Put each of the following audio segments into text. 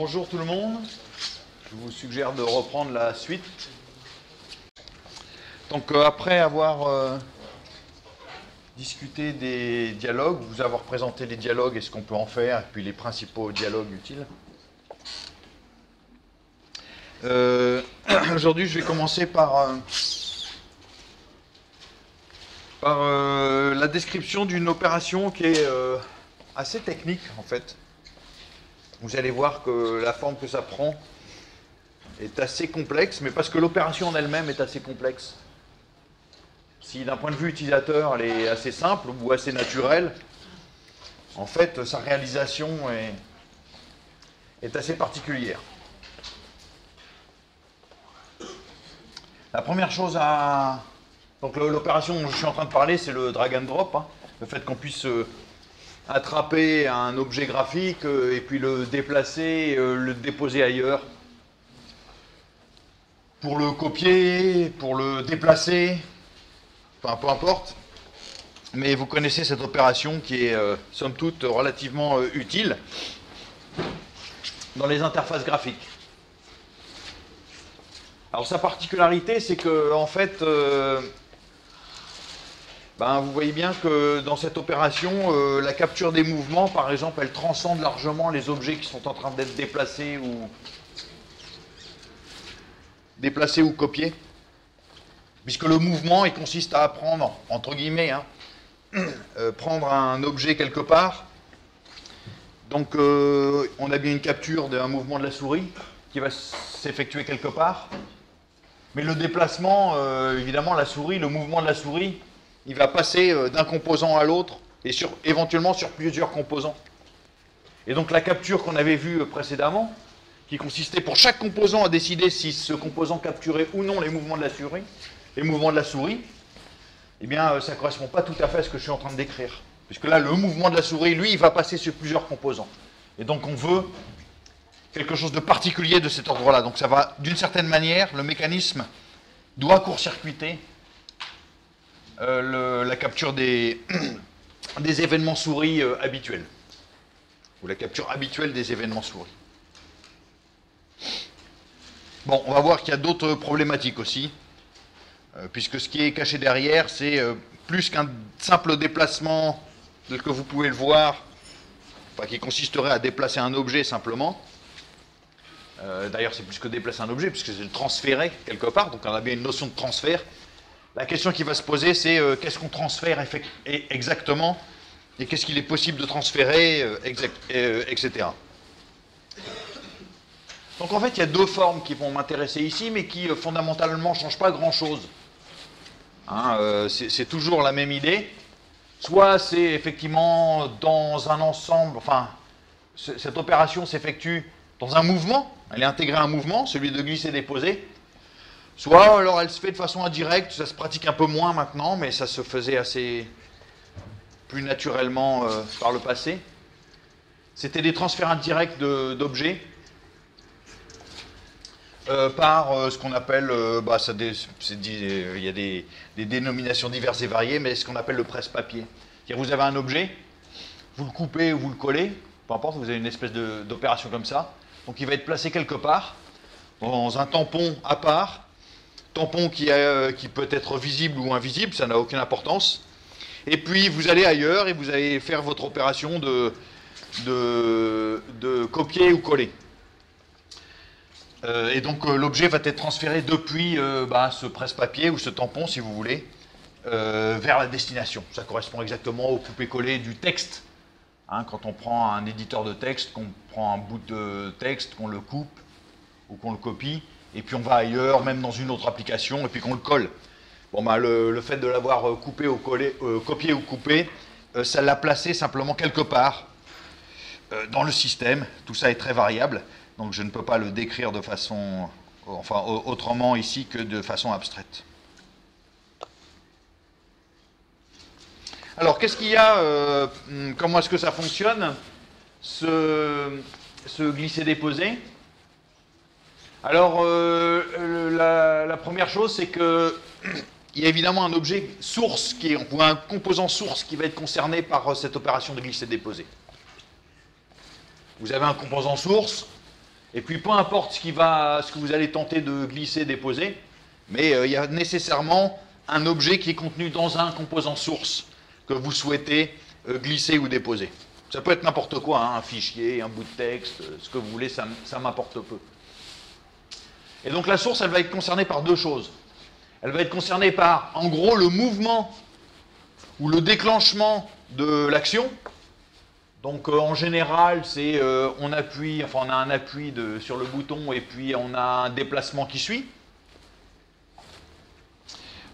Bonjour tout le monde, je vous suggère de reprendre la suite. Donc après avoir discuté des dialogues, vous avoir présenté les dialogues et ce qu'on peut en faire, et puis les principaux dialogues utiles. Aujourd'hui je vais commencer par la description d'une opération qui est assez technique en fait. Vous allez voir que la forme que ça prend est assez complexe, mais parce que l'opération en elle-même est assez complexe. Si d'un point de vue utilisateur, elle est assez simple ou assez naturelle, en fait, sa réalisation est assez particulière. La première chose à... Donc l'opération dont je suis en train de parler, c'est le drag and drop, hein, le fait qu'on puisse attraper un objet graphique et puis le déplacer, le déposer ailleurs. Pour le copier, pour le déplacer, enfin peu importe. Mais vous connaissez cette opération qui est somme toute relativement utile dans les interfaces graphiques. Alors sa particularité, c'est que en fait, vous voyez bien que dans cette opération, la capture des mouvements, par exemple, elle transcende largement les objets qui sont en train d'être déplacés ou copiés. Puisque le mouvement, il consiste à prendre, entre guillemets, prendre un objet quelque part. Donc, on a bien une capture d'un mouvement de la souris qui va s'effectuer quelque part. Mais le déplacement, évidemment, le mouvement de la souris, il va passer d'un composant à l'autre et éventuellement sur plusieurs composants. Et donc la capture qu'on avait vue précédemment, qui consistait pour chaque composant à décider si ce composant capturait ou non les mouvements de la souris, eh bien ça ne correspond pas tout à fait à ce que je suis en train de décrire. Puisque là, le mouvement de la souris, lui, il va passer sur plusieurs composants. Et donc on veut quelque chose de particulier de cet ordre-là. Donc ça va, d'une certaine manière, le mécanisme doit court-circuiter la capture des événements souris habituels, ou la capture habituelle des événements souris. Bon, on va voir qu'il y a d'autres problématiques aussi, puisque ce qui est caché derrière, c'est plus qu'un simple déplacement, tel que vous pouvez le voir, qui consisterait à déplacer un objet simplement. D'ailleurs, c'est plus que déplacer un objet, puisque c'est le transférer quelque part, donc on a bien une notion de transfert. La question qui va se poser, c'est qu'est-ce qu'on transfère exactement, et qu'est-ce qu'il est possible de transférer, etc. Donc en fait, il y a deux formes qui vont m'intéresser ici, mais qui fondamentalement ne changent pas grand-chose. C'est toujours la même idée. Soit c'est effectivement dans un ensemble, cette opération s'effectue dans un mouvement, elle est intégrée à un mouvement, celui de glisser-déposer. Soit alors elle se fait de façon indirecte, ça se pratique un peu moins maintenant, mais ça se faisait assez plus naturellement par le passé. C'était des transferts indirects d'objets par ce qu'on appelle, il y a des dénominations diverses et variées, mais ce qu'on appelle le presse-papier. C'est-à-dire vous avez un objet, vous le coupez ou vous le collez, peu importe, vous avez une espèce d'opération comme ça, donc il va être placé quelque part, dans un tampon à part, tampon qui peut être visible ou invisible, ça n'a aucune importance. Et puis vous allez ailleurs et vous allez faire votre opération de copier ou coller. Et donc l'objet va être transféré depuis ce presse-papier ou ce tampon, si vous voulez, vers la destination. Ça correspond exactement au couper-coller du texte. Quand on prend un éditeur de texte, qu'on prend un bout de texte, qu'on le coupe ou qu'on le copie, et puis on va ailleurs, même dans une autre application, et puis qu'on le colle. Bon, le fait de l'avoir coupé ou collé, copié ou coupé, ça l'a placé simplement quelque part dans le système. Tout ça est très variable, donc je ne peux pas le décrire de façon, autrement ici que de façon abstraite. Alors, qu'est-ce qu'il y a, comment est-ce que ça fonctionne, ce glisser-déposer? Alors, la première chose, c'est que il y a évidemment un objet source, ou un composant source qui va être concerné par cette opération de glisser-déposer. Vous avez un composant source, Et puis peu importe ce que vous allez tenter de glisser, déposer, mais il y a nécessairement un objet qui est contenu dans un composant source que vous souhaitez glisser ou déposer. Ça peut être n'importe quoi, hein, un fichier, un bout de texte, ce que vous voulez, ça m'importe peu. Et donc la source, elle va être concernée par deux choses. Elle va être concernée par, en gros, le mouvement ou le déclenchement de l'action. Donc en général, c'est on appuie, enfin on a un appui sur le bouton et puis on a un déplacement qui suit.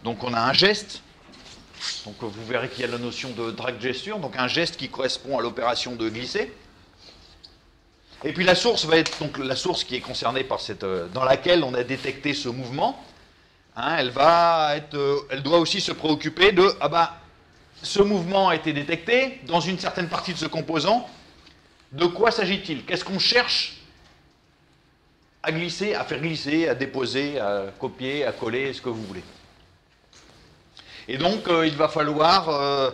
Donc on a un geste. Donc vous verrez qu'il y a la notion de drag gesture, donc un geste qui correspond à l'opération de glisser. Et puis la source va être donc la source qui est concernée par cette, dans laquelle on a détecté ce mouvement. Hein, elle doit aussi se préoccuper de ce mouvement a été détecté dans une certaine partie de ce composant. De quoi s'agit-il? Qu'est-ce qu'on cherche à glisser, à faire glisser, à déposer, à copier, à coller, ce que vous voulez. Et donc, il va falloir,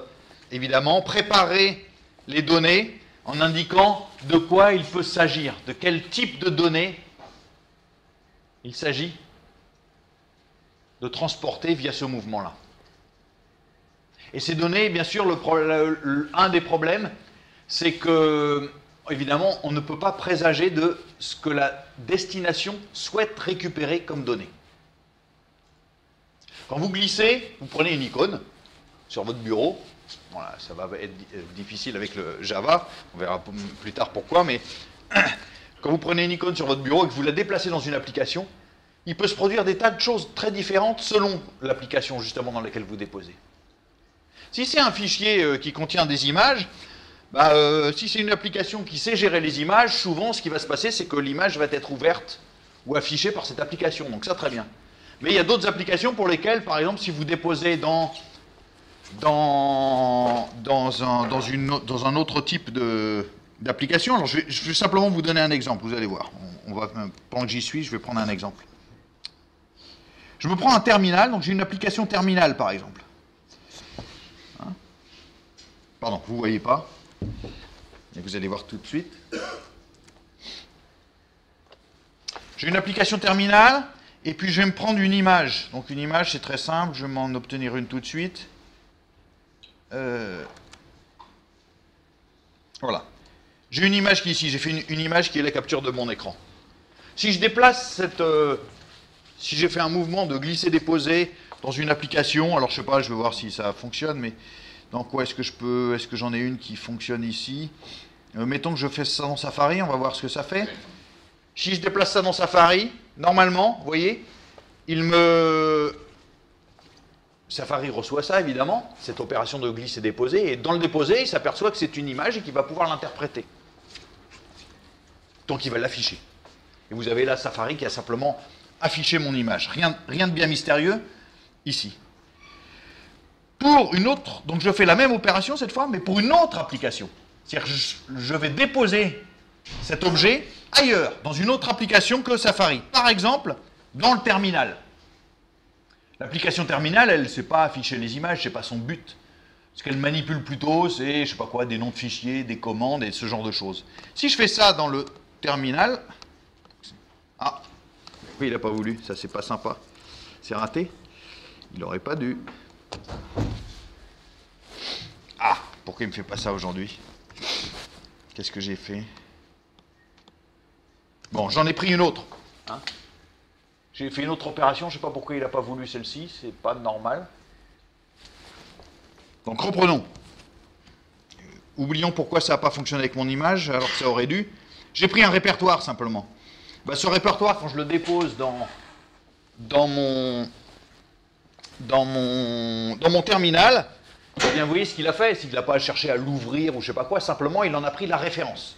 évidemment, préparer les données en indiquant de quoi il peut s'agir, de quel type de données il s'agit de transporter via ce mouvement-là. Et ces données, bien sûr, un des problèmes, c'est que, évidemment, on ne peut pas présager de ce que la destination souhaite récupérer comme données. Quand vous glissez, vous prenez une icône sur votre bureau. Voilà, ça va être difficile avec le Java, on verra plus tard pourquoi, mais quand vous prenez une icône sur votre bureau et que vous la déplacez dans une application, il peut se produire des tas de choses très différentes selon l'application justement dans laquelle vous déposez. Si c'est un fichier qui contient des images, si c'est une application qui sait gérer les images, souvent ce qui va se passer, c'est que l'image va être ouverte ou affichée par cette application, donc ça très bien. Mais il y a d'autres applications pour lesquelles, par exemple, si vous déposez dans un autre type d'application, alors je vais simplement vous donner un exemple, vous allez voir. Pendant que j'y suis, je vais prendre un exemple. Je me prends un terminal, donc j'ai une application terminal, par exemple. Hein? Pardon, vous ne voyez pas. Et vous allez voir tout de suite. J'ai une application terminal, et puis je vais me prendre une image. Donc une image, c'est très simple, je vais m'en obtenir une tout de suite. Voilà. J'ai une image qui est ici, j'ai fait une image qui est la capture de mon écran. Si je déplace cette... si j'ai fait un mouvement de glisser-déposer dans une application, alors je sais pas, je vais voir si ça fonctionne, mais dans quoi est-ce que j'en ai une qui fonctionne ici? Mettons que je fais ça dans Safari, on va voir ce que ça fait. Si je déplace ça dans Safari, normalement, vous voyez, Safari reçoit ça, évidemment, cette opération de glisser-déposer, et dans le déposer, il s'aperçoit que c'est une image et qu'il va pouvoir l'interpréter. Donc il va l'afficher. Et vous avez là Safari qui a simplement affiché mon image. Rien de bien mystérieux, ici. Pour une autre, donc je fais la même opération cette fois, mais pour une autre application. C'est-à-dire que je vais déposer cet objet ailleurs, dans une autre application que Safari. Par exemple, dans le terminal. L'application terminal, elle ne sait pas afficher les images, ce n'est pas son but. Ce qu'elle manipule plutôt, c'est, je sais pas quoi, des noms de fichiers, des commandes et ce genre de choses. Si je fais ça dans le terminal... Ah, oui, il n'a pas voulu, ça c'est pas sympa. C'est raté. Il n'aurait pas dû. Ah, pourquoi il ne me fait pas ça aujourd'hui? Qu'est-ce que j'ai fait? Bon, j'en ai pris une autre. Hein, j'ai fait une autre opération, je ne sais pas pourquoi il n'a pas voulu celle-ci, c'est pas normal. Donc reprenons. Oublions pourquoi ça n'a pas fonctionné avec mon image, alors que ça aurait dû. J'ai pris un répertoire simplement. Ce répertoire, quand je le dépose dans mon terminal, eh bien, vous voyez ce qu'il a fait, c'est qu'il n'a pas cherché à l'ouvrir ou je ne sais pas quoi, simplement il en a pris la référence.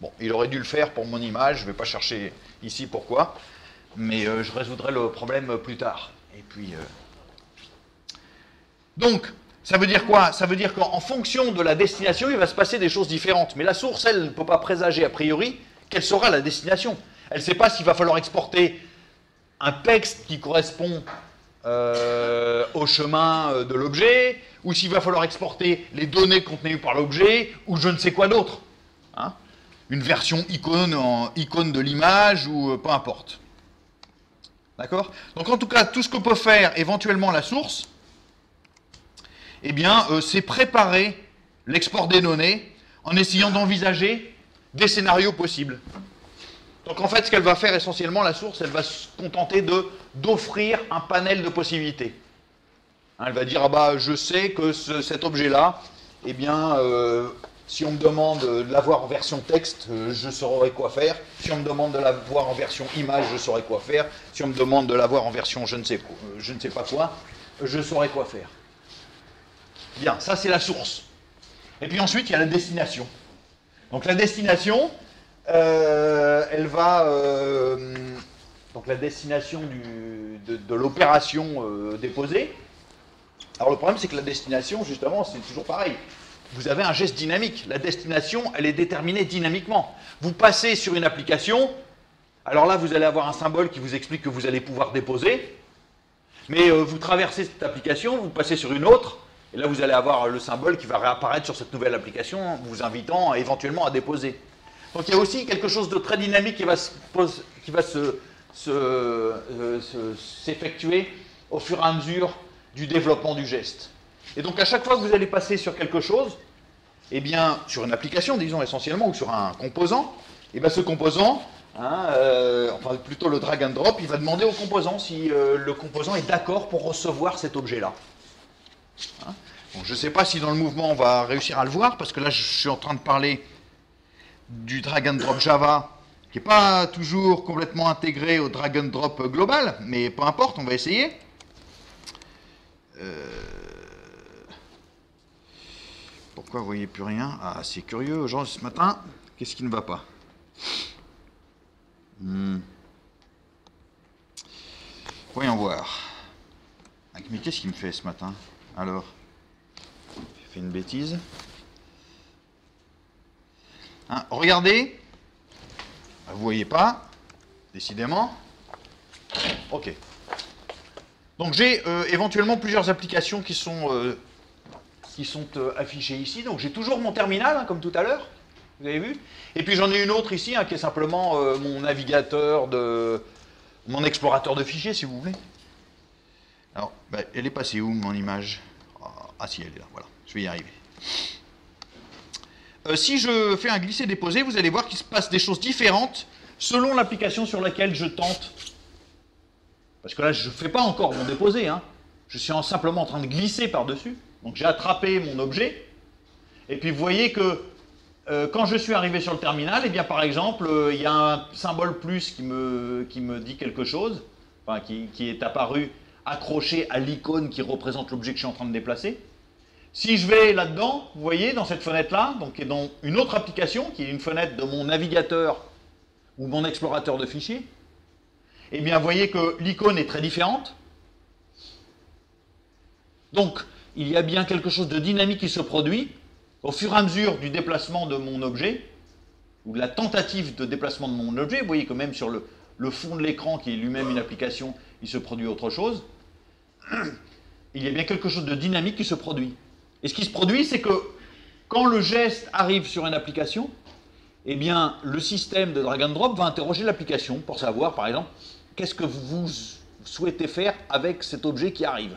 Bon, il aurait dû le faire pour mon image, je ne vais pas chercher ici pourquoi, mais je résoudrai le problème plus tard. Et puis, donc, ça veut dire quoi? Ça veut dire qu'en fonction de la destination, il va se passer des choses différentes. Mais la source, elle, ne peut pas présager a priori quelle sera la destination. Elle ne sait pas s'il va falloir exporter un texte qui correspond au chemin de l'objet, ou s'il va falloir exporter les données contenues par l'objet, ou je ne sais quoi d'autre. Hein? une version icône de l'image, ou peu importe. D'accord? Donc en tout cas, tout ce que peut faire éventuellement la source, eh bien, c'est préparer l'export des données en essayant d'envisager des scénarios possibles. Donc en fait, ce qu'elle va faire essentiellement, la source, elle va se contenter d'offrir un panel de possibilités. Hein, elle va dire, ah bah, je sais que cet objet-là, eh bien, si on me demande de l'avoir en version texte, je saurai quoi faire. Si on me demande de l'avoir en version image, je saurai quoi faire. Si on me demande de l'avoir en version je ne sais pas quoi, je saurai quoi faire. Bien, ça c'est la source. Et puis ensuite, il y a la destination. Donc la destination, elle va... donc la destination de l'opération déposée. Alors le problème, c'est que la destination, justement, c'est toujours pareil. Vous avez un geste dynamique. La destination, elle est déterminée dynamiquement. Vous passez sur une application, alors là, vous allez avoir un symbole qui vous explique que vous allez pouvoir déposer, mais vous traversez cette application, vous passez sur une autre, et là, vous allez avoir le symbole qui va réapparaître sur cette nouvelle application, vous invitant éventuellement à déposer. Donc il y a aussi quelque chose de très dynamique qui va s'effectuer au fur et à mesure du développement du geste. Et donc à chaque fois que vous allez passer sur quelque chose, eh bien, sur une application, disons essentiellement, ou sur un composant, eh bien ce composant, enfin plutôt le drag and drop, il va demander au composant si le composant est d'accord pour recevoir cet objet-là. Hein, bon, je ne sais pas si dans le mouvement on va réussir à le voir, parce que là je suis en train de parler du drag and drop Java, qui n'est pas toujours complètement intégré au drag and drop global, mais peu importe, on va essayer. Pourquoi vous ne voyez plus rien? Ah, c'est curieux, aujourd'hui, ce matin. Qu'est-ce qui ne va pas? Voyons voir. Mais qu'est-ce qu'il me fait ce matin? Alors, j'ai fait une bêtise. Hein, regardez. Vous ne voyez pas, décidément. Ok. Donc j'ai éventuellement plusieurs applications qui sont affichées ici. Donc j'ai toujours mon terminal, hein, comme tout à l'heure, vous avez vu. Et puis j'en ai une autre ici, hein, qui est simplement mon navigateur, mon explorateur de fichiers, si vous voulez. Alors, bah, elle est passée où, mon image? Ah si, elle est là, voilà, je vais y arriver. Si je fais un glisser-déposer, vous allez voir qu'il se passe des choses différentes selon l'application sur laquelle je tente. Parce que là, je ne fais pas encore mon déposé, hein. Je suis simplement en train de glisser par-dessus. Donc j'ai attrapé mon objet. Et puis vous voyez que quand je suis arrivé sur le terminal, eh bien par exemple, il y a un symbole plus qui me dit quelque chose, enfin qui est apparu accroché à l'icône qui représente l'objet que je suis en train de déplacer. Si je vais là-dedans, vous voyez, dans cette fenêtre-là, donc qui est dans une autre application, qui est une fenêtre de mon navigateur ou mon explorateur de fichiers, eh bien vous voyez que l'icône est très différente. Donc, il y a bien quelque chose de dynamique qui se produit au fur et à mesure du déplacement de mon objet, ou de la tentative de déplacement de mon objet. Vous voyez que même sur le fond de l'écran, qui est lui-même une application, il se produit autre chose. Il y a bien quelque chose de dynamique qui se produit. Et ce qui se produit, c'est que quand le geste arrive sur une application, eh bien, le système de drag and drop va interroger l'application pour savoir, par exemple, qu'est-ce que vous souhaitez faire avec cet objet qui arrive.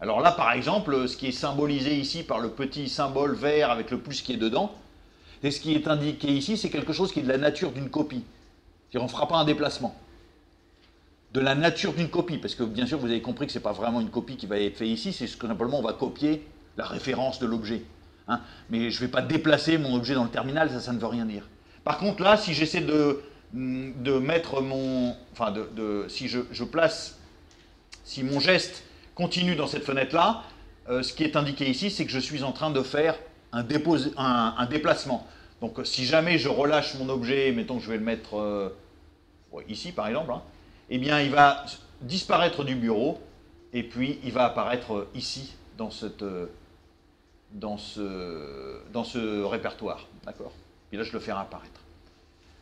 Alors là, par exemple, ce qui est symbolisé ici par le petit symbole vert avec le plus qui est dedans, et ce qui est indiqué ici, c'est quelque chose qui est de la nature d'une copie. C'est-à-dire, on ne fera pas un déplacement. De la nature d'une copie, parce que bien sûr, vous avez compris que ce n'est pas vraiment une copie qui va être faite ici, c'est ce que simplement on va copier la référence de l'objet. Hein, mais je ne vais pas déplacer mon objet dans le terminal, ça ne veut rien dire. Par contre, là, si j'essaie de mettre mon... Enfin, si mon geste continue dans cette fenêtre-là, ce qui est indiqué ici, c'est que je suis en train de faire un déplacement. Donc, si jamais je relâche mon objet, mettons que je vais le mettre ici, par exemple, hein, eh bien, il va disparaître du bureau, et puis il va apparaître ici, dans ce répertoire. D'accord? Et là, je le fais apparaître.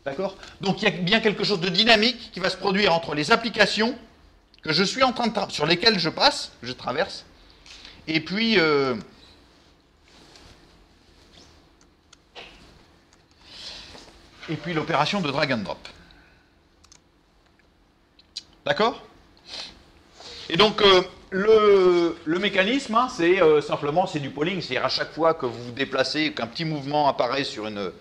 D'accord? Donc, il y a bien quelque chose de dynamique qui va se produire entre les applications que je suis en train de sur lesquelles je passe, je traverse, et puis et puis l'opération de drag and drop. D'accord? Et donc, le mécanisme, hein, c'est simplement c'est du polling, c'est-à-dire à chaque fois que vous vous déplacez, qu'un petit mouvement apparaît sur une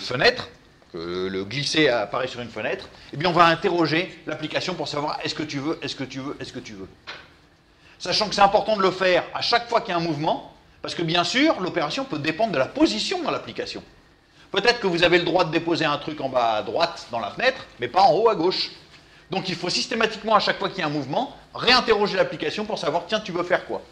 fenêtre, que le glisser apparaît sur une fenêtre, eh bien on va interroger l'application pour savoir est-ce que tu veux, est-ce que tu veux, est-ce que tu veux. Sachant que c'est important de le faire à chaque fois qu'il y a un mouvement, parce que bien sûr, l'opération peut dépendre de la position dans l'application. Peut-être que vous avez le droit de déposer un truc en bas à droite dans la fenêtre, mais pas en haut à gauche. Donc il faut systématiquement, à chaque fois qu'il y a un mouvement, réinterroger l'application pour savoir, tiens, tu veux faire quoi?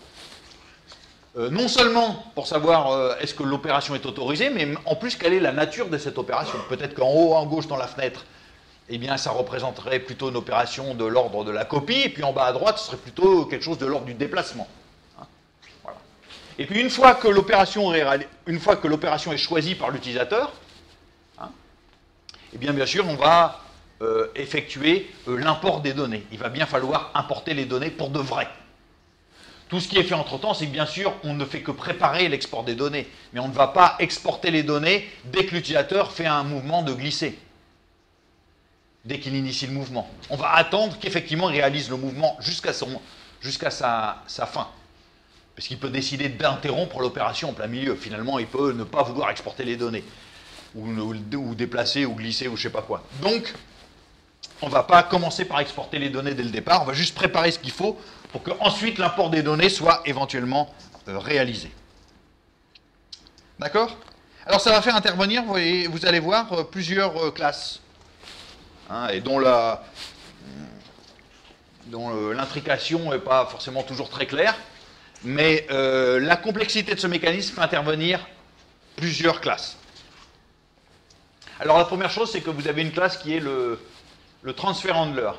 Non seulement pour savoir est-ce que l'opération est autorisée, mais en plus, quelle est la nature de cette opération. Peut-être qu'en haut, en gauche, dans la fenêtre, eh bien, ça représenterait plutôt une opération de l'ordre de la copie, et puis en bas à droite, ce serait plutôt quelque chose de l'ordre du déplacement. Hein, voilà. Et puis une fois que l'opération est choisie par l'utilisateur, hein, eh bien sûr, on va effectuer l'import des données. Il va bien falloir importer les données pour de vrai. Tout ce qui est fait entre-temps, c'est que bien sûr, on ne fait que préparer l'export des données, mais on ne va pas exporter les données dès que l'utilisateur fait un mouvement de glisser, dès qu'il initie le mouvement. On va attendre qu'effectivement il réalise le mouvement jusqu'à sa fin. Parce qu'il peut décider d'interrompre l'opération en plein milieu. Finalement, il peut ne pas vouloir exporter les données, ou déplacer, ou glisser, ou je ne sais pas quoi. Donc, on ne va pas commencer par exporter les données dès le départ, on va juste préparer ce qu'il faut pour qu'ensuite l'import des données soit éventuellement réalisé. D'accord? Alors ça va faire intervenir, vous allez voir, plusieurs classes, hein, et dont l'intrication n'est pas forcément toujours très claire, mais la complexité de ce mécanisme fait intervenir plusieurs classes. Alors la première chose, c'est que vous avez une classe qui est le transfer handler.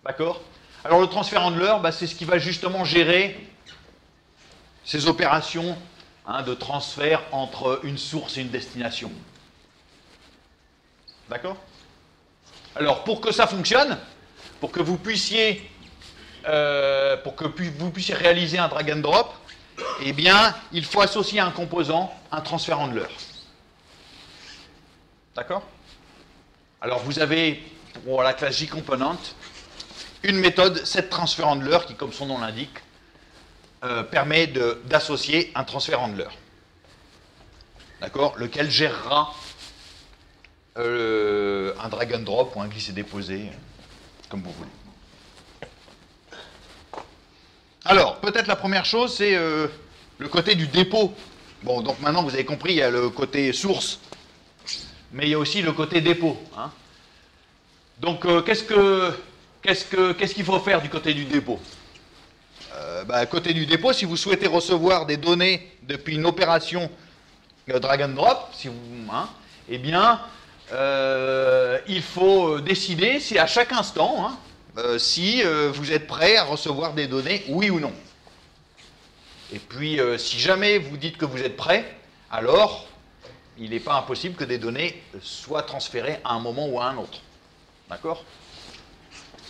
D'accord? Alors le transfer handler, c'est ce qui va justement gérer ces opérations, hein, de transfert entre une source et une destination. D'accord? Alors pour que ça fonctionne, pour que vous puissiez réaliser un drag and drop, eh bien, il faut associer à un composant un transfer handler. D'accord? Alors vous avez, pour la classe JComponent, une méthode setTransferHandler qui, comme son nom l'indique, permet d'associer un transfer handler. D'accord? Lequel gérera un drag and drop ou un glisser-déposer, comme vous voulez. Alors, peut-être la première chose, c'est le côté du dépôt. Bon, donc maintenant vous avez compris, il y a le côté source, mais il y a aussi le côté dépôt. Hein. Donc, qu'est-ce qu'il faut faire du côté du dépôt? Côté du dépôt, si vous souhaitez recevoir des données depuis une opération drag and drop, eh bien, il faut décider si à chaque instant, si vous êtes prêt à recevoir des données, oui ou non. Et puis, si jamais vous dites que vous êtes prêt, alors il n'est pas impossible que des données soient transférées à un moment ou à un autre. D'accord?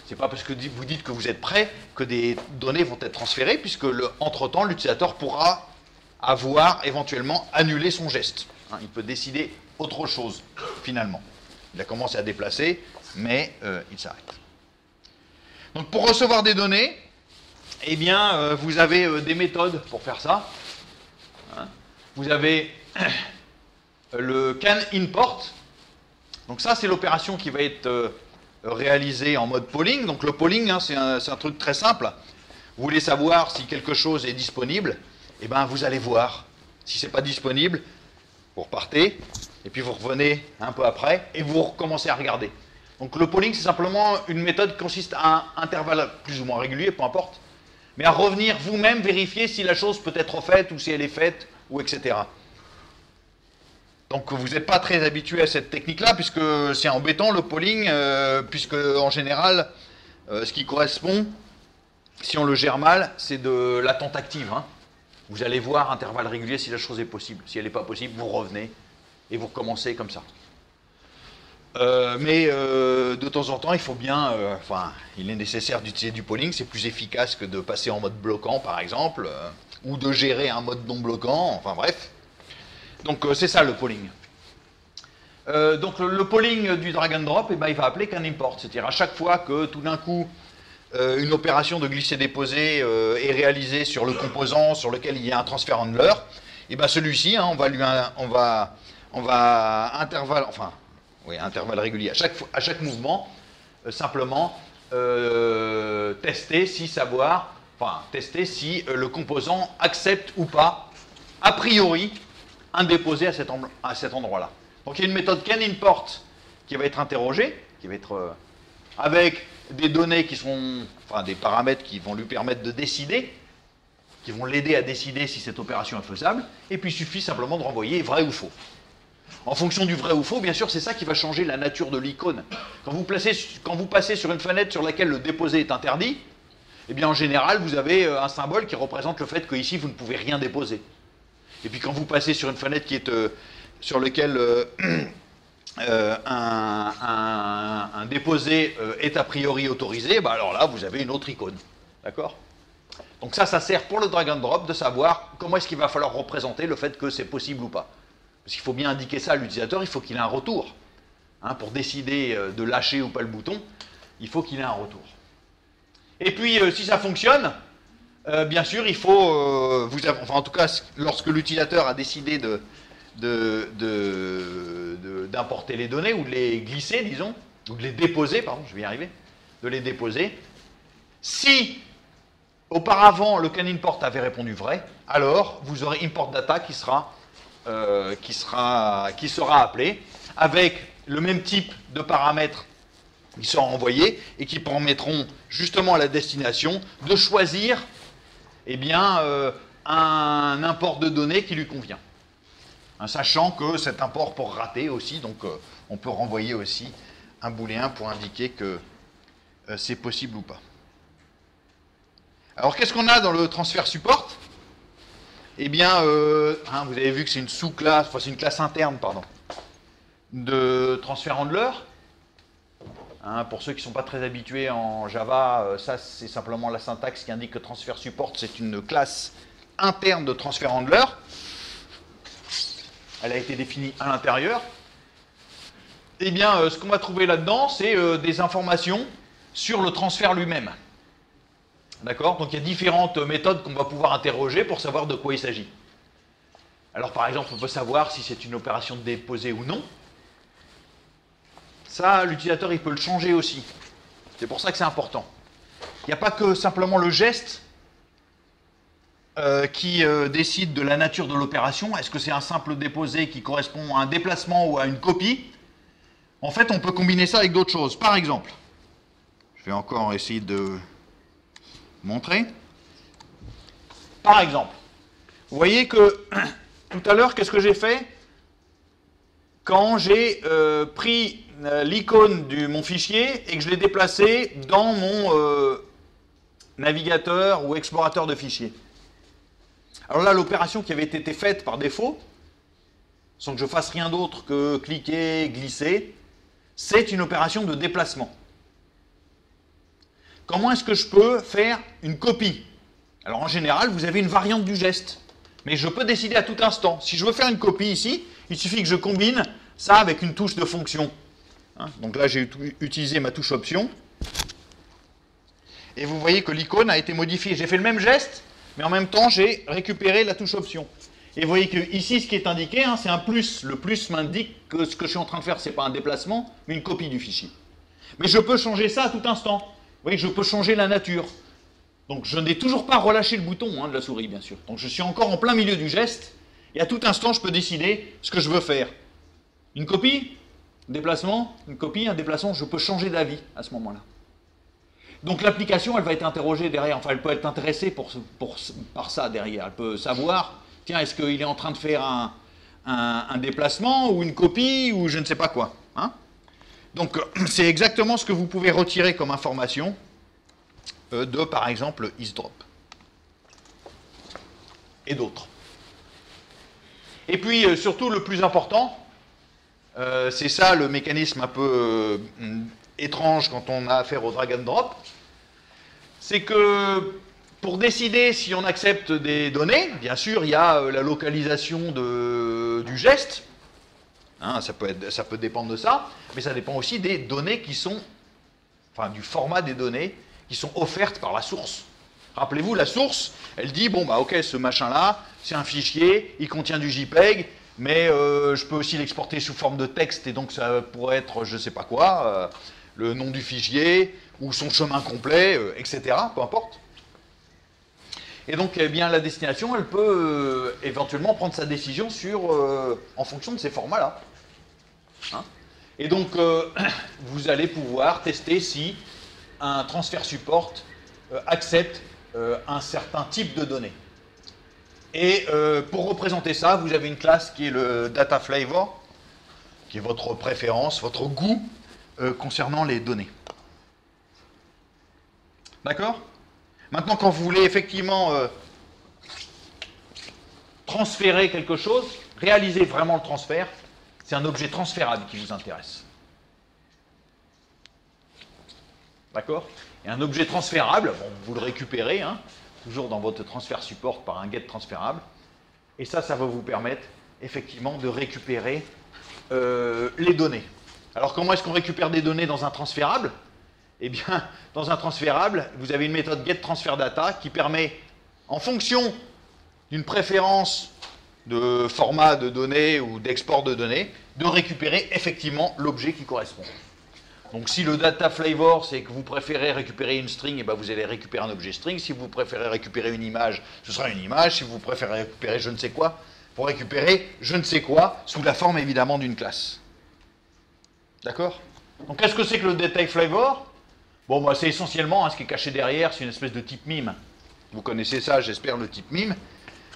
C'est pas parce que vous dites que vous êtes prêt que des données vont être transférées, puisque entre-temps, l'utilisateur pourra avoir éventuellement annulé son geste. Hein, il peut décider autre chose, finalement. Il a commencé à déplacer, mais il s'arrête. Donc pour recevoir des données, eh bien, vous avez des méthodes pour faire ça. Hein. Vous avez le canImport. Donc ça, c'est l'opération qui va être réalisée en mode polling. Donc le polling, hein, c'est un truc très simple. Vous voulez savoir si quelque chose est disponible, eh bien, vous allez voir. Si ce n'est pas disponible, vous repartez, et puis vous revenez un peu après, et vous recommencez à regarder. Donc le polling, c'est simplement une méthode qui consiste à un intervalle plus ou moins régulier, peu importe, mais à revenir vous-même vérifier si la chose peut être faite, ou si elle est faite, ou etc. Donc vous n'êtes pas très habitué à cette technique-là, puisque c'est embêtant le polling, puisque en général, ce qui correspond, si on le gère mal, c'est de l'attente active. Hein. Vous allez voir intervalle régulier si la chose est possible. Si elle n'est pas possible, vous revenez et vous recommencez comme ça. Mais de temps en temps, il faut bien, il est nécessaire d'utiliser du polling, c'est plus efficace que de passer en mode bloquant par exemple, ou de gérer un mode non bloquant, enfin bref. Donc c'est ça le polling. Donc le polling du drag and drop, eh ben, il va appeler qu'un import. C'est-à-dire à chaque fois que tout d'un coup une opération de glisser-déposer est réalisée sur le composant sur lequel il y a un transfert handler, et ben celui-ci, hein, on va intervalle, enfin, oui, intervalle régulier à chaque mouvement, simplement tester si le composant accepte ou pas a priori un déposé à cet endroit-là. Donc il y a une méthode canImport qui va être interrogée, qui va être avec des données qui sont, enfin des paramètres qui vont lui permettre de décider, qui vont l'aider à décider si cette opération est faisable, et puis il suffit simplement de renvoyer vrai ou faux. En fonction du vrai ou faux, bien sûr, c'est ça qui va changer la nature de l'icône. Quand vous passez sur une fenêtre sur laquelle le déposé est interdit, eh bien en général, vous avez un symbole qui représente le fait qu'ici, vous ne pouvez rien déposer. Et puis quand vous passez sur une fenêtre qui est sur laquelle un déposé est a priori autorisé, bah alors là, vous avez une autre icône. D'accord? Donc ça sert pour le drag and drop de savoir comment est-ce qu'il va falloir représenter le fait que c'est possible ou pas. Parce qu'il faut bien indiquer ça à l'utilisateur, il faut qu'il ait un retour. Hein, pour décider de lâcher ou pas le bouton, il faut qu'il ait un retour. Et puis, si ça fonctionne, bien sûr, il faut, enfin en tout cas, lorsque l'utilisateur a décidé d'importer les données, ou de les glisser, disons, ou de les déposer, pardon, je vais y arriver, de les déposer, si auparavant le canImport avait répondu vrai, alors vous aurez import data qui sera appelé avec le même type de paramètres qui seront envoyés et qui permettront justement à la destination de choisir eh bien, un import de données qui lui convient. Hein, sachant que cet import pour rater aussi, donc on peut renvoyer aussi un booléen pour indiquer que c'est possible ou pas. Alors qu'est-ce qu'on a dans le transfert support? Eh bien, hein, vous avez vu que c'est une sous-classe, enfin c'est une classe interne, pardon, de transfert handler. Hein, pour ceux qui ne sont pas très habitués en Java, ça c'est simplement la syntaxe qui indique que transfert support c'est une classe interne de transfert handler. Elle a été définie à l'intérieur. Eh bien, ce qu'on va trouver là-dedans, c'est des informations sur le transfert lui-même. D'accord? Donc il y a différentes méthodes qu'on va pouvoir interroger pour savoir de quoi il s'agit. Alors par exemple, on peut savoir si c'est une opération de déposer ou non. Ça, l'utilisateur, il peut le changer aussi. C'est pour ça que c'est important. Il n'y a pas que simplement le geste qui décide de la nature de l'opération. Est-ce que c'est un simple déposé qui correspond à un déplacement ou à une copie? En fait, on peut combiner ça avec d'autres choses. Par exemple, je vais encore essayer de montrer. Par exemple, vous voyez que tout à l'heure, qu'est-ce que j'ai fait? Quand j'ai pris l'icône de mon fichier et que je l'ai déplacé dans mon navigateur ou explorateur de fichiers. Alors là, l'opération qui avait été faite par défaut, sans que je fasse rien d'autre que cliquer, glisser, c'est une opération de déplacement. Comment est-ce que je peux faire une copie? Alors en général, vous avez une variante du geste, mais je peux décider à tout instant. Si je veux faire une copie ici, il suffit que je combine ça avec une touche de fonction. Hein, donc là, j'ai utilisé ma touche option. Et vous voyez que l'icône a été modifiée. J'ai fait le même geste, mais en même temps, j'ai récupéré la touche option. Et vous voyez que ici, ce qui est indiqué, hein, c'est un plus. Le plus m'indique que ce que je suis en train de faire, ce n'est pas un déplacement, mais une copie du fichier. Mais je peux changer ça à tout instant. Vous voyez que je peux changer la nature. Donc je n'ai toujours pas relâché le bouton de la souris, bien sûr. Donc je suis encore en plein milieu du geste, et à tout instant, je peux décider ce que je veux faire. Une copie, déplacement, une copie, un déplacement, je peux changer d'avis à ce moment-là. Donc l'application, elle va être interrogée derrière, enfin elle peut être intéressée par ça derrière. Elle peut savoir, tiens, est-ce qu'il est en train de faire un déplacement ou une copie ou je ne sais pas quoi. Hein? Donc c'est exactement ce que vous pouvez retirer comme information de, par exemple, isDrop. Et d'autres. Et puis, surtout, le plus important, c'est ça le mécanisme un peu étrange quand on a affaire au drag and drop, c'est que pour décider si on accepte des données, bien sûr, il y a la localisation du geste. Hein, ça peut dépendre de ça, mais ça dépend aussi des données qui sont, enfin du format des données qui sont offertes par la source. Rappelez-vous, la source, elle dit, bon bah ok, ce machin-là, c'est un fichier, il contient du JPEG, mais je peux aussi l'exporter sous forme de texte, et donc ça pourrait être je sais pas quoi, le nom du fichier, ou son chemin complet, etc., peu importe. Et donc, eh bien, la destination, elle peut éventuellement prendre sa décision en fonction de ces formats-là. Hein? Et donc, vous allez pouvoir tester si un transfert support accepte un certain type de données. Et pour représenter ça, vous avez une classe qui est le data flavor, qui est votre préférence, votre goût concernant les données. D'accord ? Maintenant, quand vous voulez effectivement transférer quelque chose, réaliser vraiment le transfert, c'est un objet transférable qui vous intéresse. D'accord ? Et un objet transférable, bon, vous le récupérez, hein, toujours dans votre transfert support par un get transférable, et ça va vous permettre effectivement de récupérer les données. Alors comment est-ce qu'on récupère des données dans un transférable ? Eh bien, dans un transférable, vous avez une méthode getTransferData qui permet, en fonction d'une préférence de format de données ou d'export de données, de récupérer effectivement l'objet qui correspond. Donc si le data flavor, c'est que vous préférez récupérer une string, et ben vous allez récupérer un objet string. Si vous préférez récupérer une image, ce sera une image. Si vous préférez récupérer je ne sais quoi, vous récupérez je ne sais quoi, sous la forme évidemment d'une classe. D'accord ? Donc qu'est-ce que c'est que le data flavor ? Bon, bah, c'est essentiellement, hein, ce qui est caché derrière, c'est une espèce de type mime. Vous connaissez ça, j'espère, le type mime.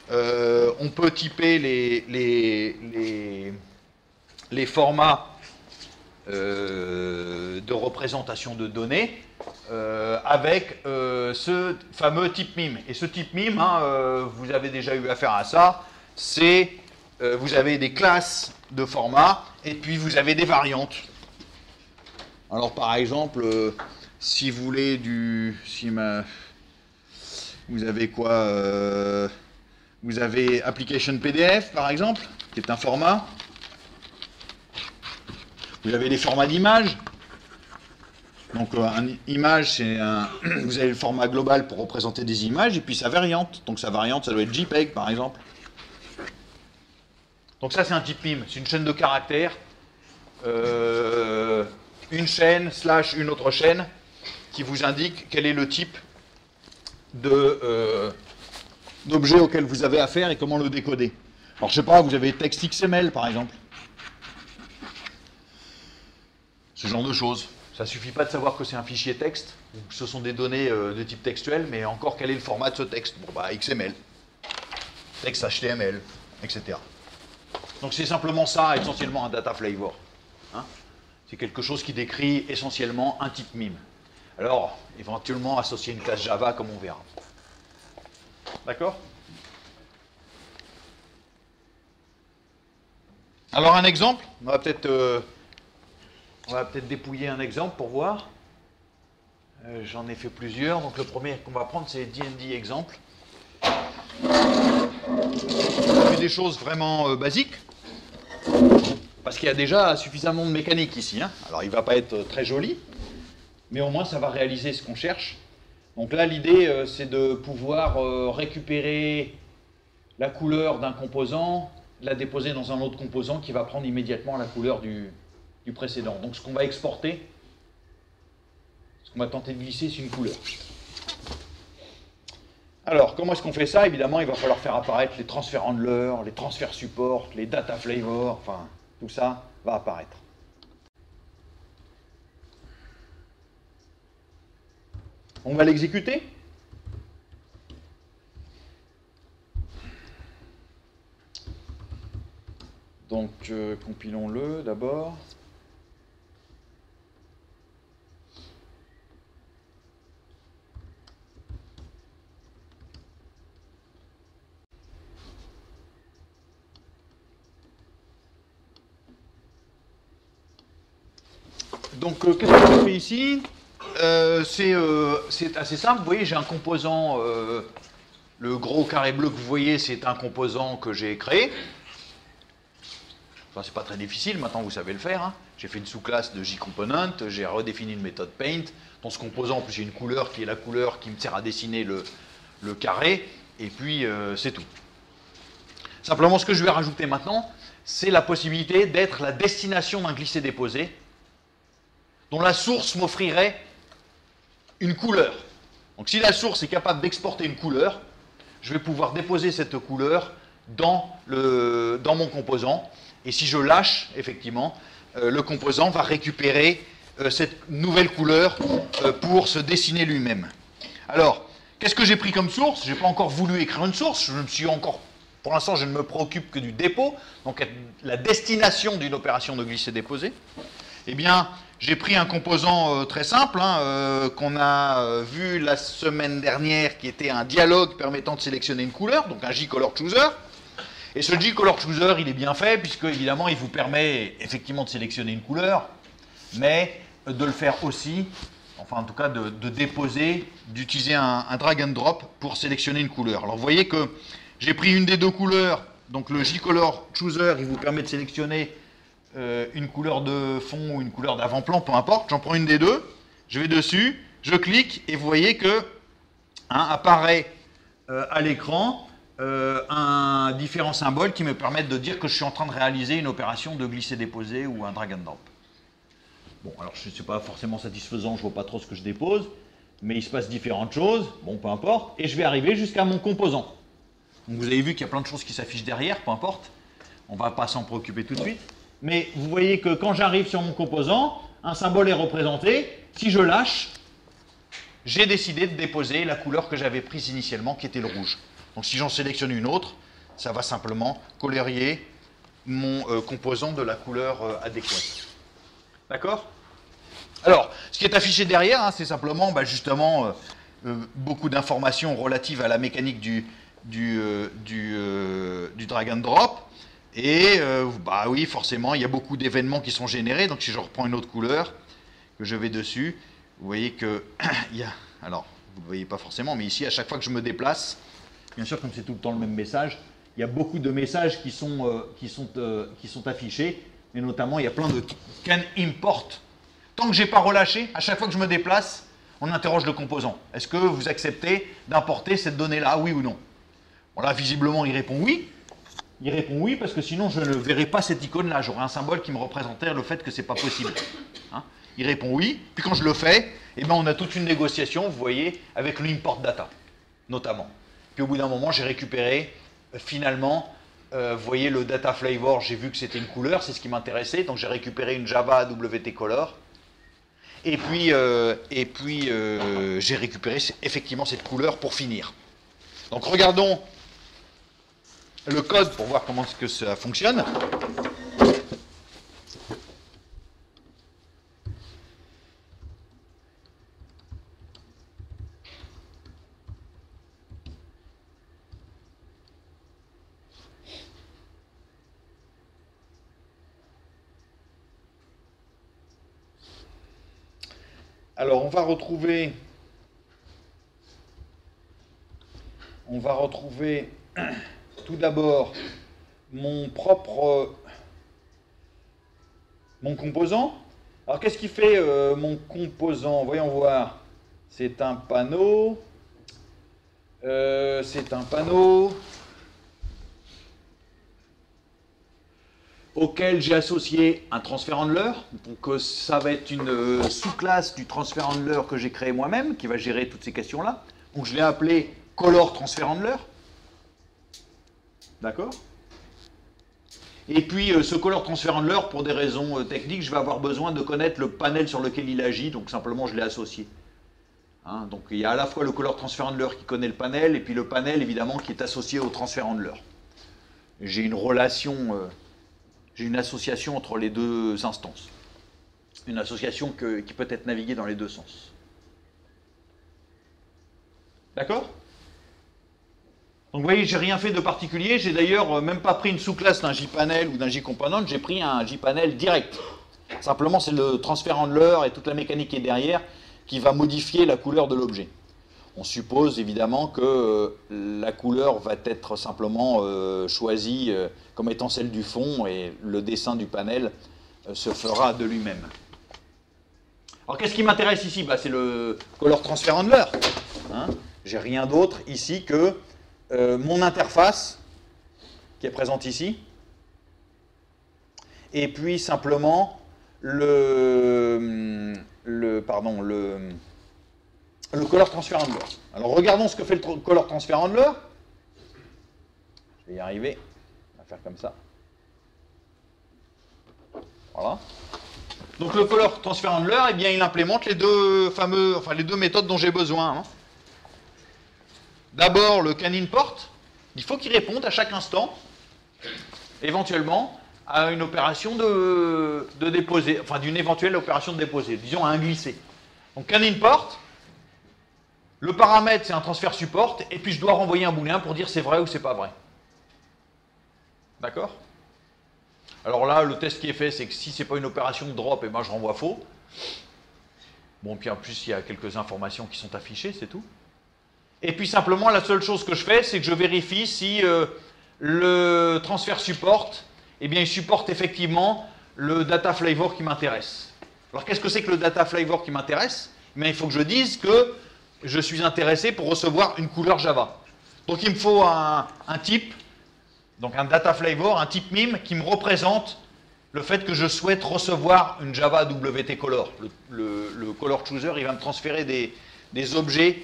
On peut typer les formats de représentation de données avec ce fameux type mime. Et ce type mime, hein, vous avez déjà eu affaire à ça, c'est vous avez des classes de format et puis vous avez des variantes. Alors par exemple, si vous voulez vous avez quoi vous avez application PDF par exemple, qui est un format. Vous avez des formats d'images. Donc une image, c'est vous avez le format global pour représenter des images et puis sa variante. Donc sa variante, ça doit être JPEG par exemple. Donc ça c'est un type mime, c'est une chaîne de caractères. Une chaîne / une autre chaîne qui vous indique quel est le type d'objet auquel vous avez affaire et comment le décoder. Alors je sais pas, vous avez texte XML par exemple. Ce genre de choses. Ça ne suffit pas de savoir que c'est un fichier texte, ou que ce sont des données de type textuel, mais encore quel est le format de ce texte. Bon bah XML, texte HTML, etc. Donc c'est simplement ça, essentiellement un data flavor. Hein, c'est quelque chose qui décrit essentiellement un type mime. Alors, éventuellement associer une classe Java comme on verra. D'accord ? Alors un exemple, on va peut-être dépouiller un exemple pour voir. J'en ai fait plusieurs, donc le premier qu'on va prendre c'est D&D exemple. On fait des choses vraiment basiques, parce qu'il y a déjà suffisamment de mécanique ici. Hein. Alors il ne va pas être très joli, mais au moins ça va réaliser ce qu'on cherche. Donc là l'idée c'est de pouvoir récupérer la couleur d'un composant, la déposer dans un autre composant qui va prendre immédiatement la couleur du précédent. Donc ce qu'on va exporter, ce qu'on va tenter de glisser, c'est une couleur. Alors, comment est-ce qu'on fait ça? Évidemment, il va falloir faire apparaître les transferts handlers, les transferts support, les data flavor, enfin, tout ça va apparaître. On va l'exécuter. Donc, compilons-le d'abord. Donc, qu'est-ce que je fais ici? C'est assez simple. Vous voyez, j'ai un composant, le gros carré bleu que vous voyez, c'est un composant que j'ai créé. Enfin, c'est pas très difficile, maintenant vous savez le faire. Hein. J'ai fait une sous-classe de JComponent, j'ai redéfini une méthode Paint. Dans ce composant, en plus, j'ai une couleur qui est la couleur qui me sert à dessiner le carré, et puis c'est tout. Simplement, ce que je vais rajouter maintenant, c'est la possibilité d'être la destination d'un glissé-déposé, dont la source m'offrirait une couleur. Donc si la source est capable d'exporter une couleur, je vais pouvoir déposer cette couleur dans mon composant. Et si je lâche, effectivement, le composant va récupérer cette nouvelle couleur pour se dessiner lui-même. Alors, qu'est-ce que j'ai pris comme source? Je n'ai pas encore voulu écrire une source. Pour l'instant, je ne me préoccupe que du dépôt, donc la destination d'une opération de glisser-déposer. Eh bien, j'ai pris un composant très simple qu'on a vu la semaine dernière, qui était un dialogue permettant de sélectionner une couleur, donc un JColorChooser. Et ce JColorChooser, il est bien fait, puisque évidemment, il vous permet effectivement de sélectionner une couleur, mais de le faire aussi, enfin en tout cas de déposer, d'utiliser un drag and drop pour sélectionner une couleur. Alors vous voyez que j'ai pris une des deux couleurs, donc le JColorChooser, il vous permet de sélectionner une couleur de fond ou une couleur d'avant-plan, peu importe, j'en prends une des deux, je vais dessus, je clique et vous voyez que apparaît à l'écran un différent symbole qui me permettent de dire que je suis en train de réaliser une opération de glisser-déposer ou un drag and drop. Bon, alors je ne suis pas forcément satisfaisant, je ne vois pas trop ce que je dépose, mais il se passe différentes choses, bon, peu importe, et je vais arriver jusqu'à mon composant. Donc vous avez vu qu'il y a plein de choses qui s'affichent derrière, peu importe, on ne va pas s'en préoccuper tout de suite. Mais vous voyez que quand j'arrive sur mon composant, un symbole est représenté. Si je lâche, j'ai décidé de déposer la couleur que j'avais prise initialement, qui était le rouge. Donc si j'en sélectionne une autre, ça va simplement colorier mon composant de la couleur adéquate. D'accord? Alors, ce qui est affiché derrière, c'est simplement justement beaucoup d'informations relatives à la mécanique du drag and drop. Et oui, forcément, il y a beaucoup d'événements qui sont générés. Donc si je reprends une autre couleur, que je vais dessus, vous voyez que il y a, alors vous ne le voyez pas forcément, mais ici, à chaque fois que je me déplace, bien sûr, comme c'est tout le temps le même message, il y a beaucoup de messages qui sont affichés, mais notamment, il y a plein de can import. Tant que je n'ai pas relâché, à chaque fois que je me déplace, on interroge le composant. Est-ce que vous acceptez d'importer cette donnée-là, oui ou non? Bon, là, visiblement, il répond oui. Il répond oui, parce que sinon, je ne verrai pas cette icône-là. J'aurai un symbole qui me représenterait le fait que ce n'est pas possible. Hein? Il répond oui, puis quand je le fais, eh ben, on a toute une négociation, vous voyez, avec l'import data, notamment. Puis au bout d'un moment, j'ai récupéré, finalement, vous voyez, le data flavor, j'ai vu que c'était une couleur, c'est ce qui m'intéressait, donc j'ai récupéré une Java WT Color, et puis j'ai récupéré effectivement cette couleur pour finir. Donc regardons le code pour voir comment que ça fonctionne. Alors on va retrouver tout d'abord mon composant. Alors qu'est-ce qui fait mon composant? Voyons voir. C'est un panneau. Auquel j'ai associé un transfer handler. Donc ça va être une sous-classe du transfer handler que j'ai créé moi-même, qui va gérer toutes ces questions-là. Donc je l'ai appelé color transfer handler. D'accord? Et puis ce color transfer handler, pour des raisons techniques, je vais avoir besoin de connaître le panel sur lequel il agit, donc simplement je l'ai associé. Hein, donc il y a à la fois le color transfer handler qui connaît le panel, et puis le panel évidemment qui est associé au transfer handler. J'ai une relation, j'ai une association entre les deux instances. Une association qui peut être naviguée dans les deux sens. D'accord? Donc vous voyez, j'ai rien fait de particulier, j'ai d'ailleurs même pas pris une sous-classe d'un JPanel ou d'un JComponent, j'ai pris un JPanel direct. Simplement, c'est le transfer handler et toute la mécanique qui est derrière qui va modifier la couleur de l'objet. on suppose évidemment que la couleur va être simplement choisie comme étant celle du fond et le dessin du panel se fera de lui-même. Alors qu'est-ce qui m'intéresse ici? Bah, c'est le Color Transfer Handler. Hein, j'ai rien d'autre ici que mon interface qui est présente ici. Et puis simplement le Color Transfer Handler. Alors regardons ce que fait le Color Transfer Handler. Je vais y arriver. On va faire comme ça. Voilà. Donc le Color Transfer Handler, eh bien, il implémente les deux méthodes dont j'ai besoin. Hein. D'abord le CanImport. Il faut qu'il réponde à chaque instant, éventuellement, à une opération de déposer, enfin d'une éventuelle opération de déposer, disons à un glisser. Donc CanImport, le paramètre c'est un transfert support, et puis je dois renvoyer un booléen pour dire c'est vrai ou c'est pas vrai. D'accord? Alors là, le test qui est fait, c'est que si c'est pas une opération de drop, eh ben je renvoie faux. Bon, puis en plus, il y a quelques informations qui sont affichées, c'est tout. Et puis simplement, la seule chose que je fais, c'est que je vérifie si le transfert support, eh bien, il supporte effectivement le data flavor qui m'intéresse. Alors, qu'est-ce que c'est que le data flavor qui m'intéresse? Eh bien, il faut que je dise que je suis intéressé pour recevoir une couleur Java. Donc, il me faut un type, donc un data flavor, un type MIME qui me représente le fait que je souhaite recevoir une Java WT Color. Le Color Chooser, il va me transférer des objets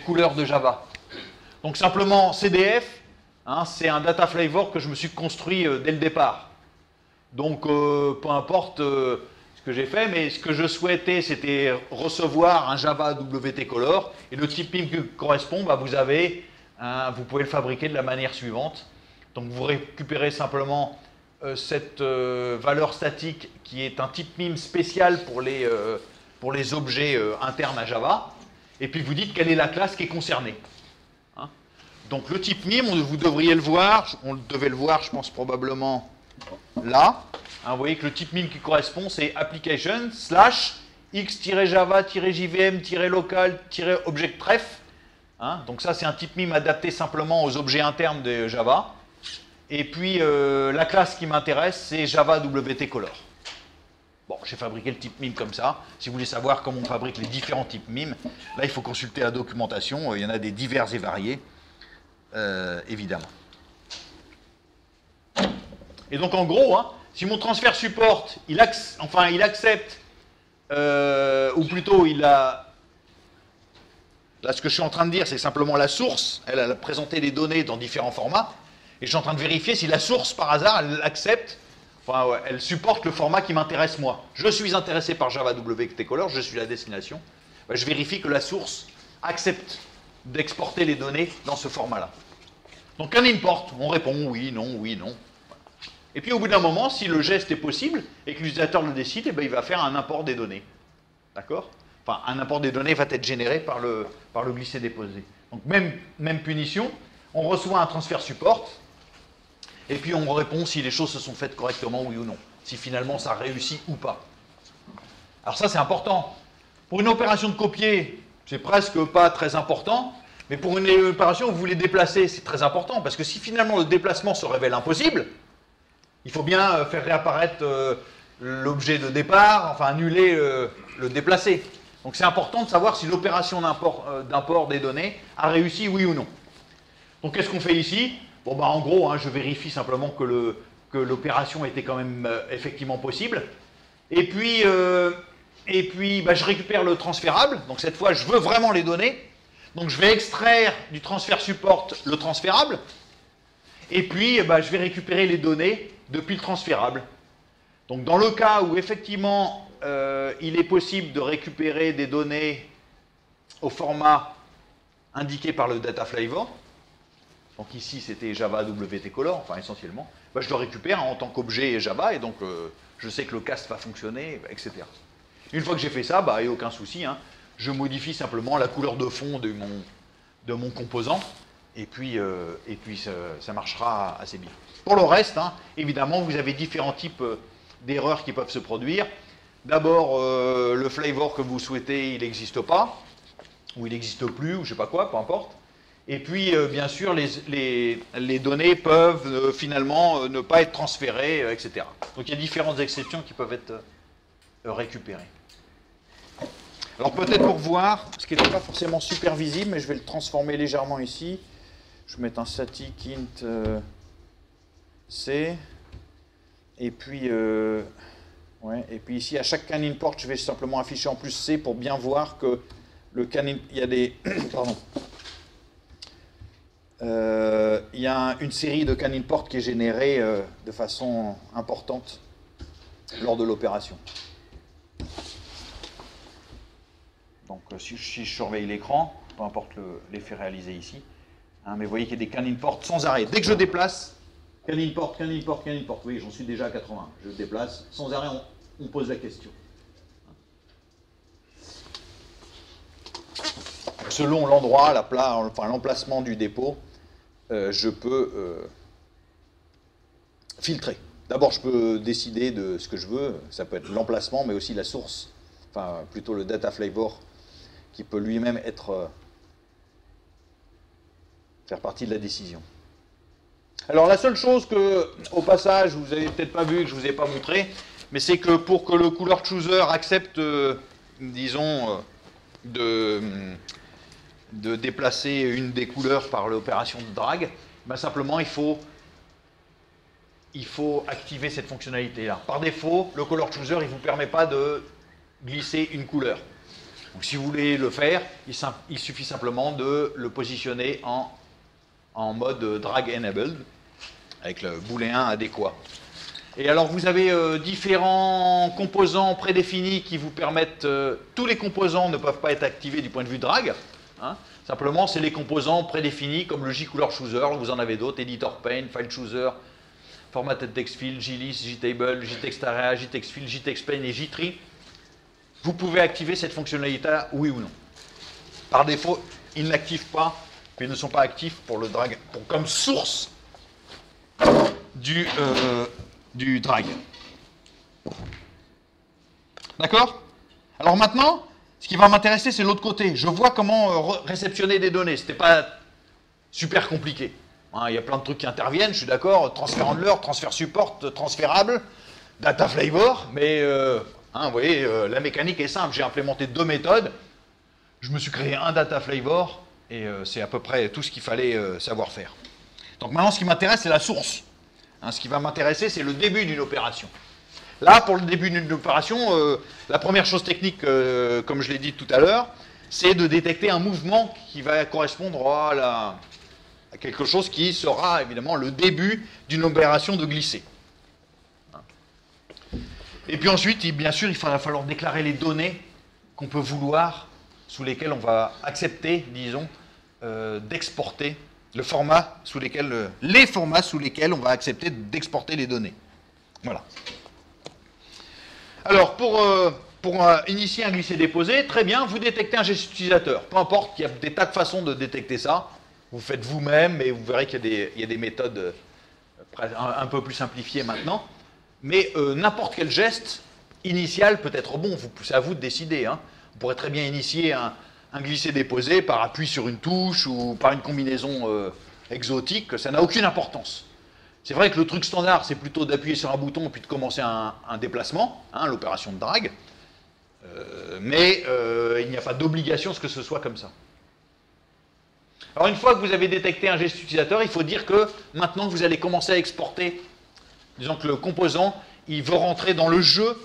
couleurs de Java. Donc simplement CDF, hein, c'est un data flavor que je me suis construit dès le départ. Donc peu importe ce que j'ai fait, mais ce que je souhaitais, c'était recevoir un Java WT Color, et le type MIME qui correspond, bah, vous pouvez le fabriquer de la manière suivante. Donc vous récupérez simplement cette valeur statique qui est un type MIME spécial pour les objets internes à Java, et puis vous dites quelle est la classe qui est concernée. Hein, donc le type MIME, vous devriez le voir, on devait le voir, je pense probablement là. Hein, vous voyez que le type MIME qui correspond, c'est application / x-java-jvm-local- object-ref. Hein, donc ça, c'est un type MIME adapté simplement aux objets internes de Java. Et puis la classe qui m'intéresse, c'est Java WT Color. Bon, j'ai fabriqué le type MIME comme ça. Si vous voulez savoir comment on fabrique les différents types MIME, là, il faut consulter la documentation. Il y en a des divers et variés, évidemment. Et donc, en gros, hein, si mon transfert support, il accepte, ou plutôt, Là, ce que je suis en train de dire, c'est simplement la source. Elle a présenté les données dans différents formats. Et je suis en train de vérifier si la source, par hasard, elle accepte. Enfin, ouais, elle supporte le format qui m'intéresse moi. Je suis intéressé par Java WT Color, je suis la destination. Ben, je vérifie que la source accepte d'exporter les données dans ce format-là. Donc un import, on répond oui, non, oui, non. Et puis au bout d'un moment, si le geste est possible et que l'utilisateur le décide, eh ben, il va faire un import des données. D'accord? Enfin, un import des données va être généré par le glisser-déposer. Donc même punition, on reçoit un transfert support. Et puis on répond si les choses se sont faites correctement, oui ou non. Si finalement ça réussit ou pas. Alors ça c'est important. Pour une opération de copier, c'est presque pas très important. Mais pour une opération où vous voulez déplacer, c'est très important. Parce que si finalement le déplacement se révèle impossible, il faut bien faire réapparaître l'objet de départ, enfin annuler le déplacer. Donc c'est important de savoir si l'opération d'import des données a réussi, oui ou non. Donc qu'est-ce qu'on fait ici? Bon, bah, en gros, hein, je vérifie simplement que l'opération était quand même effectivement possible. Et puis bah, je récupère le transférable. Donc cette fois, je veux vraiment les données. Donc je vais extraire du transfert support le transférable. Et puis, bah, je vais récupérer les données depuis le transférable. Donc dans le cas où effectivement, il est possible de récupérer des données au format indiqué par le data flavor, donc ici c'était Java WT Color, enfin essentiellement, bah, je le récupère en tant qu'objet Java, et donc je sais que le cast va fonctionner, etc. Une fois que j'ai fait ça, bah, il n'y a aucun souci, hein, je modifie simplement la couleur de fond de mon composant, et puis ça marchera assez bien. Pour le reste, hein, évidemment, vous avez différents types d'erreurs qui peuvent se produire. D'abord, le flavor que vous souhaitez, il n'existe pas. ou il n'existe plus, ou je ne sais pas quoi, peu importe. Et puis, bien sûr, les données peuvent finalement ne pas être transférées, etc. Donc il y a différentes exceptions qui peuvent être récupérées. Alors peut-être pour voir, ce qui n'était pas forcément super visible, mais je vais le transformer légèrement ici. Je vais mettre un static int c. Et puis, et puis ici, à chaque can import, je vais simplement afficher en plus c pour bien voir que le can il y a des... pardon. Il y a une série de can import qui est générée de façon importante lors de l'opération. Donc si je surveille l'écran, peu importe l'effet réalisé ici, hein, mais vous voyez qu'il y a des can import sans arrêt. Dès que je déplace, can import, can import, can import. Oui, j'en suis déjà à 80. Je déplace, sans arrêt, on pose la question. Selon l'endroit, l'emplacement du dépôt, je peux filtrer. D'abord, je peux décider de ce que je veux. Ça peut être l'emplacement, mais aussi la source. Enfin, plutôt le data flavor, qui peut lui-même faire partie de la décision. Alors, la seule chose que, au passage, vous n'avez peut-être pas vu, que je ne vous ai pas montré, mais c'est que pour que le color chooser accepte, disons, de déplacer une des couleurs par l'opération de drag, ben simplement il faut activer cette fonctionnalité-là. Par défaut, le color chooser il ne vous permet pas de glisser une couleur. Donc si vous voulez le faire, il suffit simplement de le positionner en mode drag enabled, avec le booléen adéquat. Et alors vous avez différents composants prédéfinis qui vous permettent, tous les composants ne peuvent pas être activés du point de vue drag, hein. Simplement c'est les composants prédéfinis comme le jcolor chooser, vous en avez d'autres, editor pane, file chooser, formatted text field, glist, jtable, jtextarea, jtextfield, jtextpane et jtree. Vous pouvez activer cette fonctionnalité oui ou non. Par défaut, ils n'activent pas, mais ils ne sont pas actifs pour le drag, comme source du drag. D'accord? Alors maintenant, ce qui va m'intéresser, c'est l'autre côté. Je vois comment réceptionner des données. Ce n'était pas super compliqué. Hein, il y a plein de trucs qui interviennent, je suis d'accord. Transfert handler, transfert support, transférable, data flavor. Mais vous voyez, la mécanique est simple. J'ai implémenté 2 méthodes. Je me suis créé un data flavor. Et c'est à peu près tout ce qu'il fallait savoir faire. Donc maintenant, ce qui m'intéresse, c'est la source. Hein, ce qui va m'intéresser, c'est le début d'une opération. Là, pour le début d'une opération, la première chose technique, comme je l'ai dit tout à l'heure, c'est de détecter un mouvement qui va correspondre à quelque chose qui sera évidemment le début d'une opération de glisser. Et puis ensuite, bien sûr, il va falloir déclarer les données qu'on peut vouloir, sous lesquelles on va accepter, disons, d'exporter le format sous lesquels, les formats sous lesquels on va accepter d'exporter les données. Voilà. Alors, pour initier un glisser-déposer, très bien, vous détectez un geste utilisateur. Peu importe, il y a des tas de façons de détecter ça. Vous faites vous-même, et vous verrez qu'il y a des méthodes un peu plus simplifiées maintenant. Mais n'importe quel geste initial peut être bon. C'est à vous de décider. Hein. Vous pourrez très bien initier un glisser-déposer par appui sur une touche ou par une combinaison exotique. Ça n'a aucune importance. C'est vrai que le truc standard, c'est plutôt d'appuyer sur un bouton puis de commencer un déplacement, hein, l'opération de drag. Mais il n'y a pas d'obligation à ce que ce soit comme ça. Alors une fois que vous avez détecté un geste utilisateur, il faut dire que maintenant vous allez commencer à exporter. Disons que le composant, il veut rentrer dans le jeu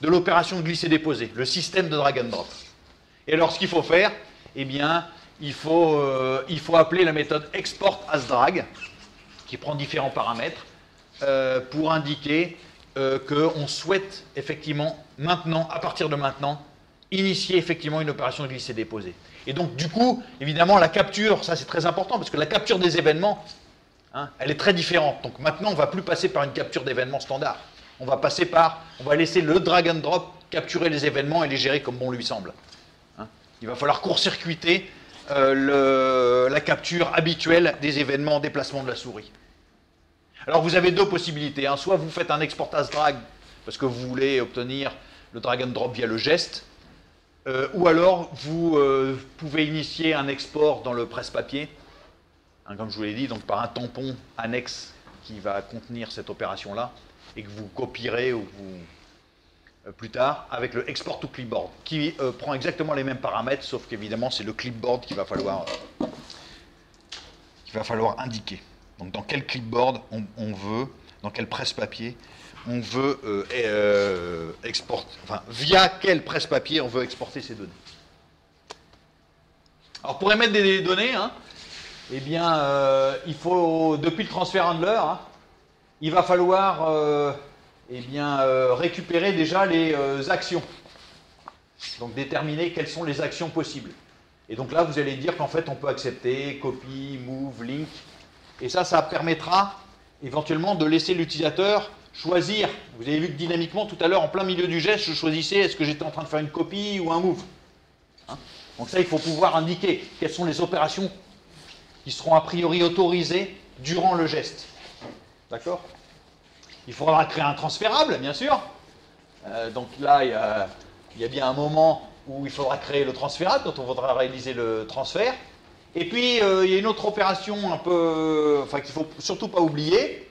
de l'opération de glisser-déposer, le système de drag and drop. Et alors ce qu'il faut faire, eh bien, il faut appeler la méthode export as drag, qui prend différents paramètres, pour indiquer qu'on souhaite effectivement, maintenant, à partir de maintenant, initier effectivement une opération de glisser-déposer. Et donc, du coup, évidemment, la capture, ça c'est très important, parce que la capture des événements, hein, elle est très différente. Donc maintenant, on ne va plus passer par une capture d'événements standard. On va laisser le drag and drop capturer les événements et les gérer comme bon lui semble. Hein. Il va falloir court-circuiter la capture habituelle des événements en déplacement de la souris. Alors vous avez 2 possibilités, hein. Soit vous faites un export as drag parce que vous voulez obtenir le drag and drop via le geste, Ou alors, vous pouvez initier un export dans le presse-papier, hein, comme je vous l'ai dit, donc par un tampon annexe qui va contenir cette opération-là, et que vous copierez ou vous, plus tard avec le export to clipboard, qui prend exactement les mêmes paramètres, sauf qu'évidemment, c'est le clipboard qu'il va falloir indiquer. Donc, dans quel clipboard on veut, dans quel presse-papier, on veut exporter, enfin, via quel presse-papier on veut exporter ces données. Alors, pour émettre des données, hein, eh bien, il faut, depuis le transfert handler, hein, il va falloir récupérer déjà les actions. Donc, déterminer quelles sont les actions possibles. Et donc là, vous allez dire qu'en fait, on peut accepter copy, move, link. Et ça permettra éventuellement de laisser l'utilisateur choisir. Vous avez vu que dynamiquement, tout à l'heure, en plein milieu du geste, je choisissais est-ce que j'étais en train de faire une copie ou un move. Hein, donc ça, il faut pouvoir indiquer quelles sont les opérations qui seront a priori autorisées durant le geste. D'accord? Il faudra créer un transférable, bien sûr. Donc là, il y a bien un moment où il faudra créer le transférable, quand on voudra réaliser le transfert. Et puis, il y a une autre opération un peu, enfin, qu'il ne faut surtout pas oublier,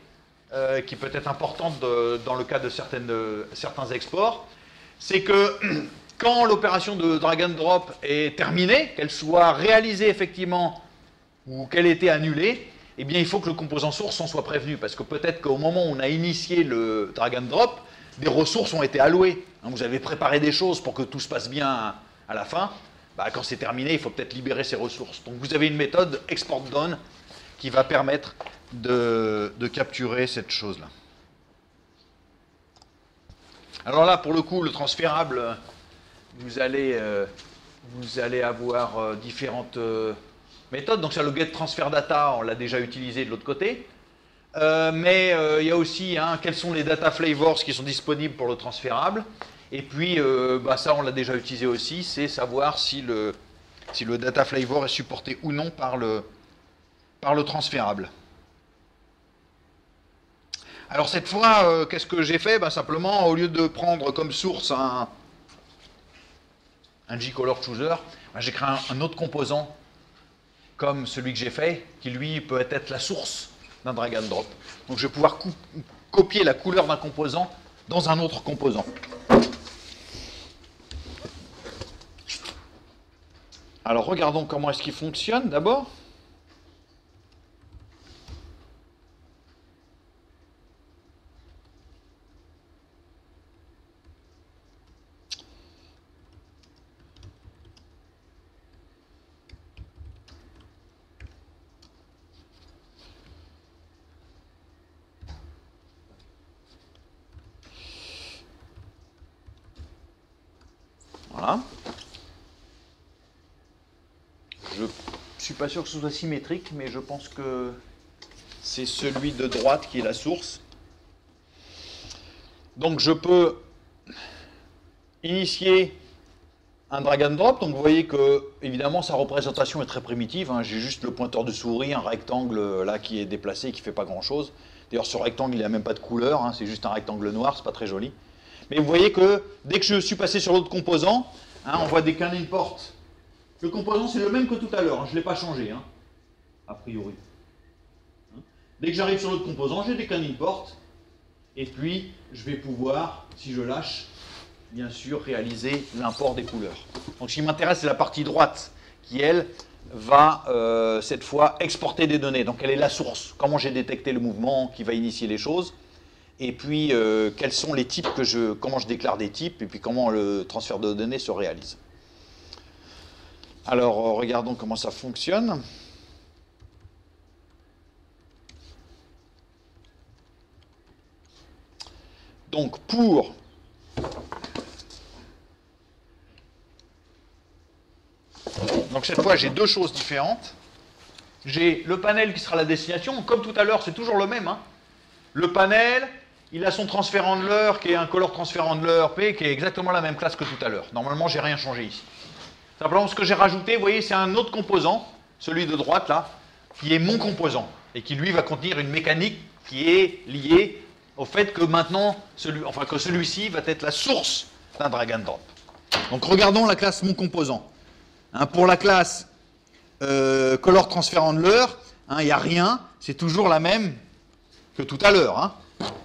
qui peut être importante dans le cas de certains exports, c'est que quand l'opération de drag and drop est terminée, qu'elle soit réalisée effectivement ou qu'elle ait été annulée, eh bien, il faut que le composant source en soit prévenu, parce que peut-être qu'au moment où on a initié le drag and drop, des ressources ont été allouées. Vous avez préparé des choses pour que tout se passe bien à la fin. Bah, quand c'est terminé, il faut peut-être libérer ces ressources. Donc vous avez une méthode export done qui va permettre de capturer cette chose-là. Alors là, pour le coup, le transférable, vous allez avoir différentes méthodes. Donc ça, le get transfer data, on l'a déjà utilisé de l'autre côté. Mais il y a aussi quels sont les data flavors qui sont disponibles pour le transférable. Et puis, ça, on l'a déjà utilisé aussi, c'est savoir si le data flavor est supporté ou non par le transférable. Alors cette fois, qu'est-ce que j'ai fait? Simplement, au lieu de prendre comme source un G-color chooser, j'ai créé un autre composant comme celui que j'ai fait, qui lui peut être la source d'un drag and drop. Donc je vais pouvoir copier la couleur d'un composant dans un autre composant. Alors regardons comment est-ce qu'il fonctionne d'abord. Voilà. Je ne suis pas sûr que ce soit symétrique, mais je pense que c'est celui de droite qui est la source. Donc je peux initier un drag and drop. Donc vous voyez que, évidemment, sa représentation est très primitive. J'ai juste le pointeur de souris, un rectangle là qui est déplacé, qui ne fait pas grand-chose. D'ailleurs, ce rectangle, il n'a même pas de couleur. C'est juste un rectangle noir, c'est pas très joli. Mais vous voyez que dès que je suis passé sur l'autre composant, on voit des can import. Le composant, c'est le même que tout à l'heure. Je ne l'ai pas changé, a priori. Dès que j'arrive sur l'autre composant, j'ai des can import. Et puis, je vais pouvoir, si je lâche, bien sûr, réaliser l'import des couleurs. Donc, ce qui m'intéresse, c'est la partie droite, qui, elle, va, cette fois, exporter des données. Donc, elle est la source. Comment j'ai détecté le mouvement qui va initier les choses. Et puis, quels sont les types comment je déclare des types, et puis comment le transfert de données se réalise. Alors, regardons comment ça fonctionne. Donc, donc cette fois, j'ai deux choses différentes. J'ai le panel qui sera la destination. Comme tout à l'heure, c'est toujours le même. Le panel, il a son transfer handler qui est un color transfer handler P qui est exactement la même classe que tout à l'heure. Normalement, j'ai rien changé ici. Simplement, ce que j'ai rajouté, vous voyez, c'est un autre composant, celui de droite là, qui est mon composant et qui lui va contenir une mécanique qui est liée au fait que maintenant, celui-ci va être la source d'un drag and drop. Donc regardons la classe mon composant. Hein, pour la classe color transfer handler, il n'y a rien, c'est toujours la même que tout à l'heure. Hein.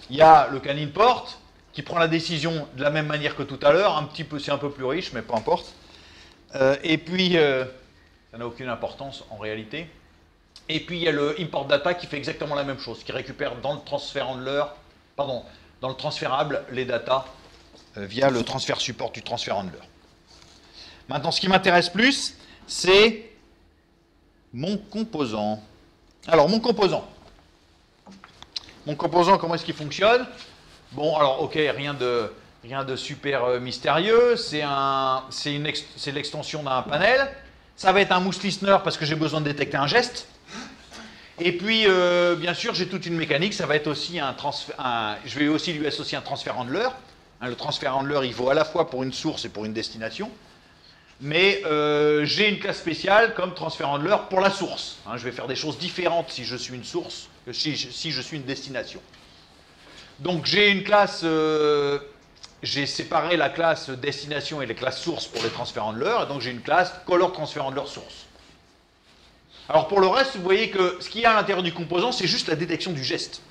Il y a le can import qui prend la décision de la même manière que tout à l'heure, un petit peu, c'est un peu plus riche, mais peu importe. Et puis, ça n'a aucune importance en réalité. Et puis il y a le import data qui fait exactement la même chose, qui récupère dans le transfer handler, pardon, dans le transférable les datas via le transfert support du transfer handler. Maintenant, ce qui m'intéresse plus, c'est mon composant. Alors, mon composant. Mon composant, comment est-ce qu'il fonctionne? Bon, alors, ok, rien de super mystérieux. C'est l'extension d'un panel. Ça va être un mousse listener parce que j'ai besoin de détecter un geste. Et puis, bien sûr, j'ai toute une mécanique. Ça va être aussi je vais aussi lui associer un transfer handler. Hein, le transfer handler, il vaut à la fois pour une source et pour une destination. Mais j'ai une classe spéciale comme transfer handler pour la source. Hein, je vais faire des choses différentes si je suis une source que si je suis une destination. Donc j'ai une classe, j'ai séparé la classe destination et les classes sources pour les transfer handlers, et donc j'ai une classe color transfer handler source. Alors pour le reste, vous voyez que ce qu'il y a à l'intérieur du composant, c'est juste la détection du geste.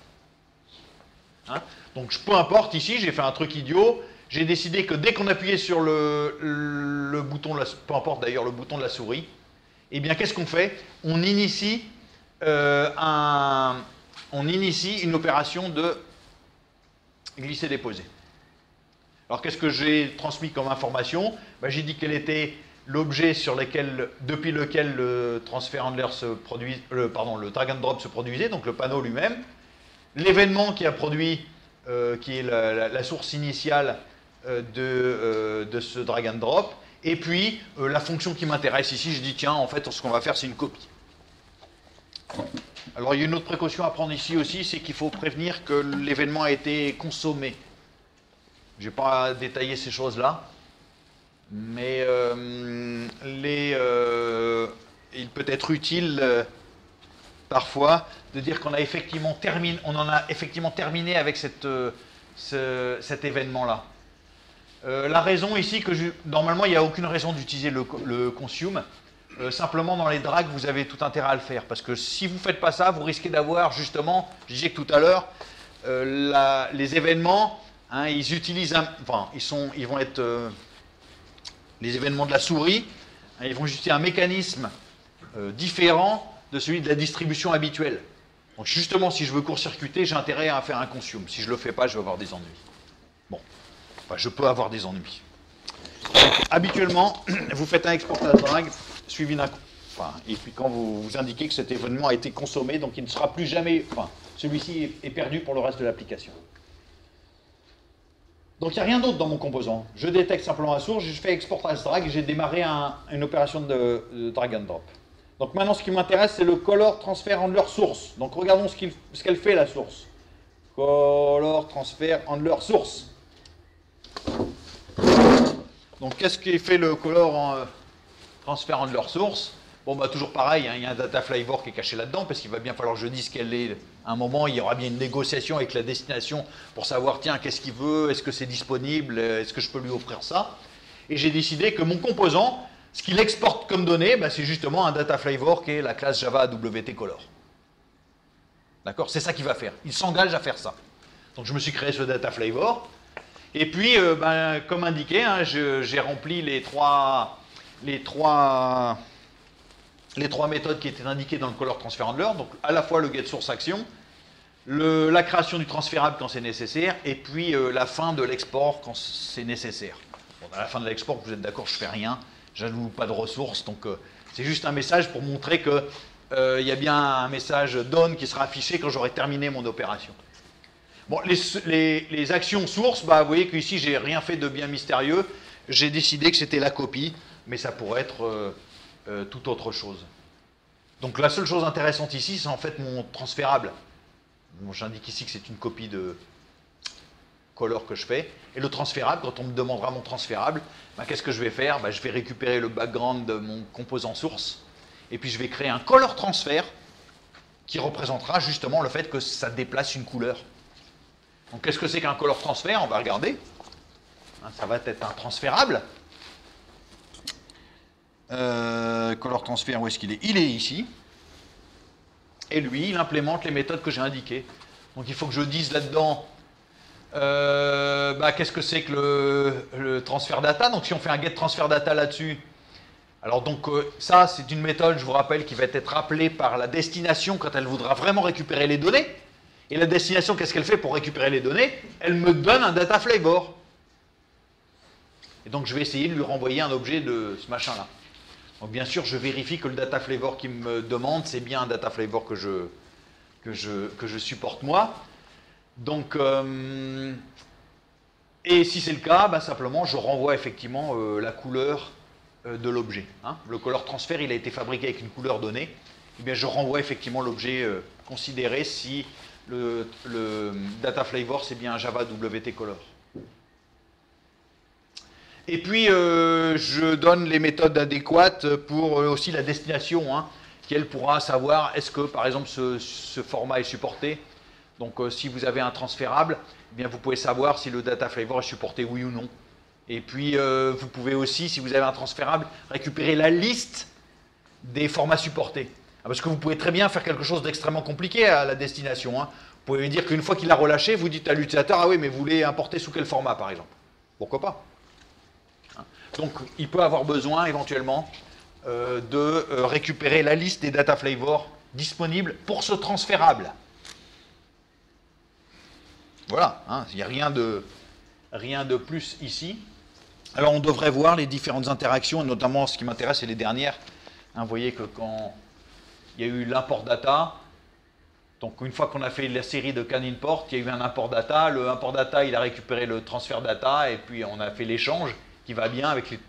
Hein, donc peu importe, ici j'ai fait un truc idiot. J'ai décidé que dès qu'on appuyait sur le bouton, peu importe d'ailleurs le bouton de la souris, eh bien qu'est-ce qu'on fait? On initie une opération de glisser-déposer. Alors qu'est-ce que j'ai transmis comme information? J'ai dit quel était l'objet depuis lequel le transfer handler se produit, le drag and drop se produisait, donc le panneau lui-même, l'événement qui a produit, qui est la source initiale de ce drag and drop, et puis la fonction qui m'intéresse ici, je dis tiens, en fait ce qu'on va faire c'est une copie. Alors il y a une autre précaution à prendre ici aussi, c'est qu'il faut prévenir que l'événement a été consommé. Je ne vais pas détailler ces choses là, mais il peut être utile parfois de dire qu'on a effectivement terminé avec cet événement là. La raison ici, normalement il n'y a aucune raison d'utiliser le consume. Simplement dans les drags vous avez tout intérêt à le faire parce que si vous ne faites pas ça, vous risquez d'avoir justement, je disais que tout à l'heure, les événements, hein, ils utilisent, ils vont être les événements de la souris, hein, ils vont utiliser un mécanisme différent de celui de la distribution habituelle. Donc justement, si je veux court-circuiter, j'ai intérêt à faire un consume. Si je ne le fais pas, je vais avoir des ennuis. Bon. Je peux avoir des ennuis. Donc, habituellement, vous faites un export à drag suivi d'un... et puis quand vous indiquez que cet événement a été consommé, donc il ne sera plus jamais... celui-ci est perdu pour le reste de l'application. Donc il n'y a rien d'autre dans mon composant. Je détecte simplement la source, je fais export as drag et j'ai démarré une opération de drag and drop. Donc maintenant, ce qui m'intéresse, c'est le color transfer handler source. Donc regardons ce qu'elle fait, la source. Color transfer handler source. Donc qu'est-ce qui fait le color transfer handler source? Bon, toujours pareil, hein, il y a un data flavor qui est caché là-dedans, parce qu'il va bien falloir que je dise quelle est. À un moment, il y aura bien une négociation avec la destination pour savoir, tiens, qu'est-ce qu'il veut, est-ce que c'est disponible, est-ce que je peux lui offrir ça? Et j'ai décidé que mon composant, ce qu'il exporte comme donnée, c'est justement un data flavor qui est la classe Java AWT Color. D'accord? C'est ça qu'il va faire. Il s'engage à faire ça. Donc je me suis créé ce data flavor. Et puis, comme indiqué, hein, j'ai rempli les trois méthodes qui étaient indiquées dans le color transfer handler. Donc, à la fois le get source action, la création du transférable quand c'est nécessaire, et puis la fin de l'export quand c'est nécessaire. Bon, à la fin de l'export, vous êtes d'accord, je fais rien, j'alloue pas de ressources, donc c'est juste un message pour montrer que y a bien un message done qui sera affiché quand j'aurai terminé mon opération. Bon, les actions sources, vous voyez qu'ici, j'ai rien fait de bien mystérieux. J'ai décidé que c'était la copie, mais ça pourrait être toute autre chose. Donc la seule chose intéressante ici, c'est en fait mon transférable. Bon, j'indique ici que c'est une copie de color que je fais. Et le transférable, quand on me demandera mon transférable, qu'est-ce que je vais faire? Je vais récupérer le background de mon composant source, et puis je vais créer un color transfer qui représentera justement le fait que ça déplace une couleur. Donc qu'est-ce que c'est qu'un color transfer? On va regarder. Ça va être un transférable. Color transfer, où est-ce qu'il est? Il est ici. Et lui, il implémente les méthodes que j'ai indiquées. Donc il faut que je dise là-dedans qu'est-ce que c'est que le transfert data. Donc si on fait un get transfer data là-dessus, alors donc ça c'est une méthode, je vous rappelle, qui va être appelée par la destination quand elle voudra vraiment récupérer les données. Et la destination, qu'est-ce qu'elle fait pour récupérer les données? Elle me donne un data flavor. Et donc je vais essayer de lui renvoyer un objet de ce machin-là. Donc bien sûr, je vérifie que le data flavor qu'il me demande, c'est bien un data flavor que je supporte moi. Donc, et si c'est le cas, simplement, je renvoie effectivement la couleur de l'objet. Hein. Le color transfer, il a été fabriqué avec une couleur donnée. Eh bien, je renvoie effectivement l'objet considéré si le data flavor, c'est bien un Java WT Color. Et puis, je donne les méthodes adéquates pour aussi la destination, hein, qui elle pourra savoir est-ce que, par exemple, ce format est supporté. Donc, si vous avez un transférable, eh bien, vous pouvez savoir si le data flavor est supporté, oui ou non. Et puis, vous pouvez aussi, si vous avez un transférable, récupérer la liste des formats supportés. Parce que vous pouvez très bien faire quelque chose d'extrêmement compliqué à la destination. Hein. Vous pouvez lui dire qu'une fois qu'il a relâché, vous dites à l'utilisateur, ah oui, mais vous voulez importer sous quel format, par exemple? Pourquoi pas? Donc, il peut avoir besoin, éventuellement, de récupérer la liste des data flavors disponibles pour ce transférable. Voilà, hein, il n'y a rien de plus ici. Alors, on devrait voir les différentes interactions, et notamment, ce qui m'intéresse, c'est les dernières. Hein, vous voyez que quand il y a eu l'import data, donc une fois qu'on a fait la série de can import, il y a eu un import data. Le import data, il a récupéré le transfert data, et puis on a fait l'échange qui va bien avec les...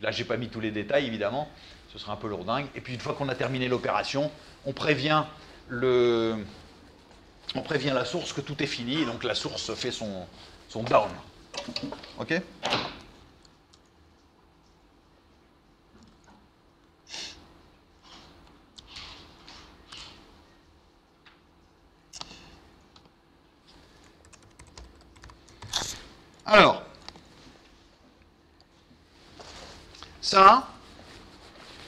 Là, je n'ai pas mis tous les détails, évidemment, ce serait un peu lourdingue. Et puis, une fois qu'on a terminé l'opération, on prévient la source que tout est fini, et donc la source fait son down. OK? Alors, ça,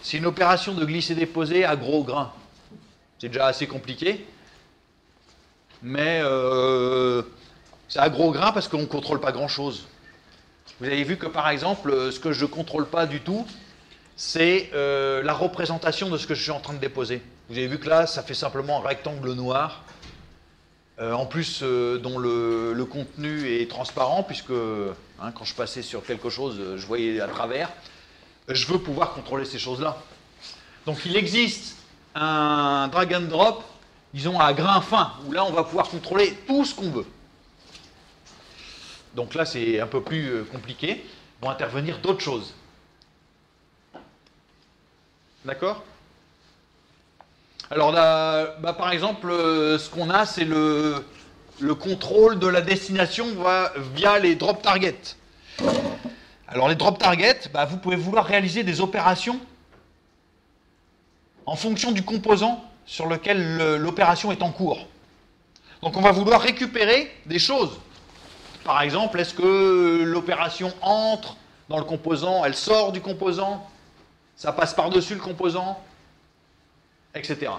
c'est une opération de glisser-déposer à gros grains. C'est déjà assez compliqué, mais c'est à gros grains parce qu'on ne contrôle pas grand-chose. Vous avez vu que, par exemple, ce que je ne contrôle pas du tout, c'est la représentation de ce que je suis en train de déposer. Vous avez vu que là, ça fait simplement un rectangle noir, en plus dont le contenu est transparent, puisque hein, quand je passais sur quelque chose, je voyais à travers. Je veux pouvoir contrôler ces choses-là. Donc il existe un drag and drop, disons à grain fin, où là on va pouvoir contrôler tout ce qu'on veut. Donc là c'est un peu plus compliqué, vont intervenir d'autres choses. D'accord? Alors là, par exemple, ce qu'on a, c'est le contrôle de la destination via les drop targets. Alors les drop targets, vous pouvez vouloir réaliser des opérations en fonction du composant sur lequel l'opération est en cours. Donc on va vouloir récupérer des choses. Par exemple, est-ce que l'opération entre dans le composant, elle sort du composant, ça passe par-dessus le composant, etc.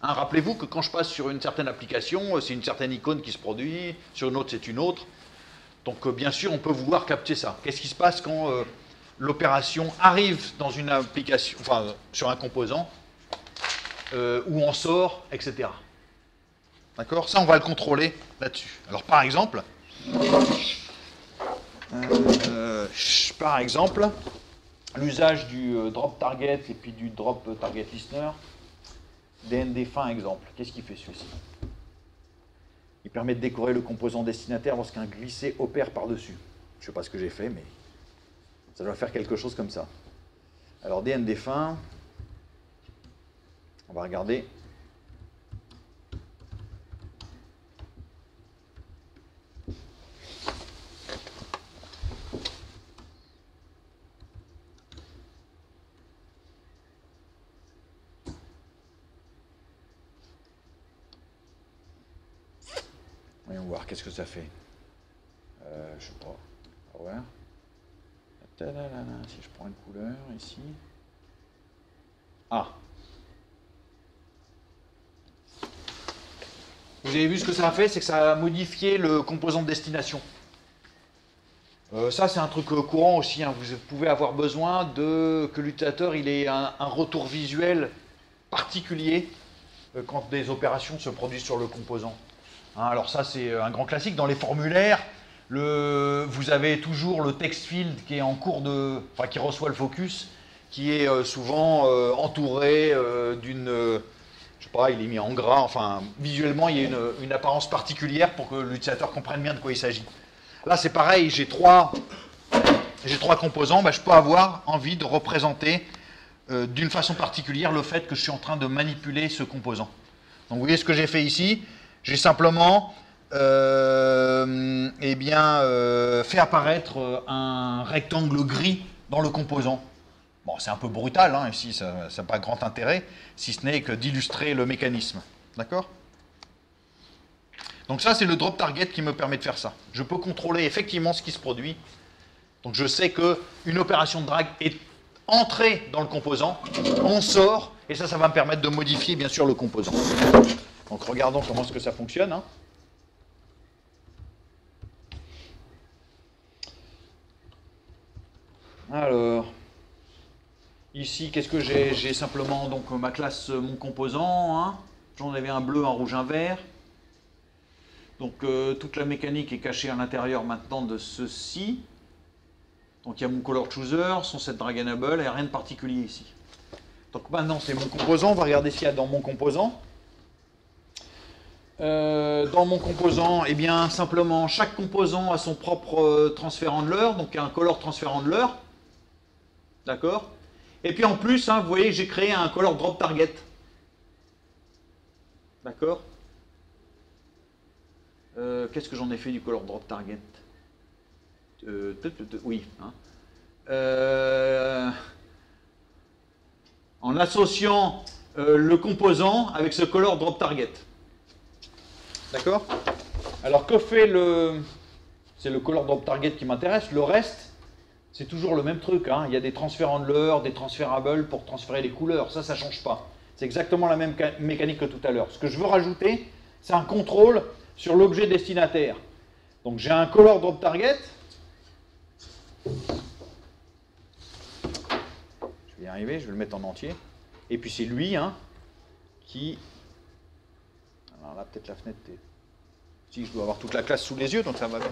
Hein, rappelez-vous que quand je passe sur une certaine application, c'est une certaine icône qui se produit, sur une autre c'est une autre. Donc bien sûr, on peut vouloir capter ça. Qu'est-ce qui se passe quand l'opération arrive dans une application, enfin sur un composant, où on sort, etc. D'accord? Ça, on va le contrôler là-dessus. Alors par exemple, l'usage du drop target et puis du drop target listener, DND fin exemple. Qu'est-ce qu'il fait celui-ci? Il permet de décorer le composant destinataire lorsqu'un glissé opère par-dessus. Je ne sais pas ce que j'ai fait, mais ça doit faire quelque chose comme ça. Alors DND fin, on va regarder. Voyons voir, qu'est-ce que ça fait. Je sais pas. Power. Si je prends une couleur ici. Ah. Vous avez vu ce que ça a fait, c'est que ça a modifié le composant de destination. Ça, c'est un truc courant aussi. Hein. Vous pouvez avoir besoin que l'utilisateur ait un retour visuel particulier quand des opérations se produisent sur le composant. Hein, alors ça, c'est un grand classique. Dans les formulaires, vous avez toujours le text field qui est en cours de... Enfin, qui reçoit le focus, qui est souvent entouré d'une... je sais pas, il est mis en gras. Enfin, visuellement, il y a une apparence particulière pour que l'utilisateur comprenne bien de quoi il s'agit. Là, c'est pareil, j'ai trois composants, je peux avoir envie de représenter d'une façon particulière le fait que je suis en train de manipuler ce composant. Donc, vous voyez ce que j'ai fait ici. J'ai simplement fait apparaître un rectangle gris dans le composant. Bon, c'est un peu brutal, hein, ici, ça n'a pas grand intérêt, si ce n'est que d'illustrer le mécanisme. D'accord ? Donc ça, c'est le drop target qui me permet de faire ça. Je peux contrôler effectivement ce qui se produit. Donc je sais qu'une opération de drag est entrée dans le composant, on sort, et ça va me permettre de modifier bien sûr le composant. Donc regardons comment est-ce que ça fonctionne. Hein. Alors, ici, qu'est-ce que j'ai? J'ai simplement donc ma classe, mon composant. Hein. J'en avais un bleu, un rouge, un vert. Donc toute la mécanique est cachée à l'intérieur maintenant de ceci. Donc il y a mon color chooser, son set dragonable, et rien de particulier ici. Donc maintenant c'est mon composant, on va regarder ce qu'il y a dans mon composant. Dans mon composant, eh bien simplement chaque composant a son propre transfert handler, donc un color transfer handler. D'accord? Et puis en plus, hein, vous voyez, j'ai créé un color drop target. D'accord? Qu'est-ce que j'en ai fait du color drop target? Oui. Hein. En associant le composant avec ce color drop target. D'accord? Alors que fait le... C'est le color drop target qui m'intéresse. Le reste, c'est toujours le même truc. Hein. Il y a des transfert handlers, des transferables pour transférer les couleurs. Ça ne change pas. C'est exactement la même mécanique que tout à l'heure. Ce que je veux rajouter, c'est un contrôle sur l'objet destinataire. Donc j'ai un color drop target. Je vais y arriver, je vais le mettre en entier. Et puis c'est lui hein, qui... Alors là peut-être la fenêtre est... Si je dois avoir toute la classe sous les yeux, donc ça va bien.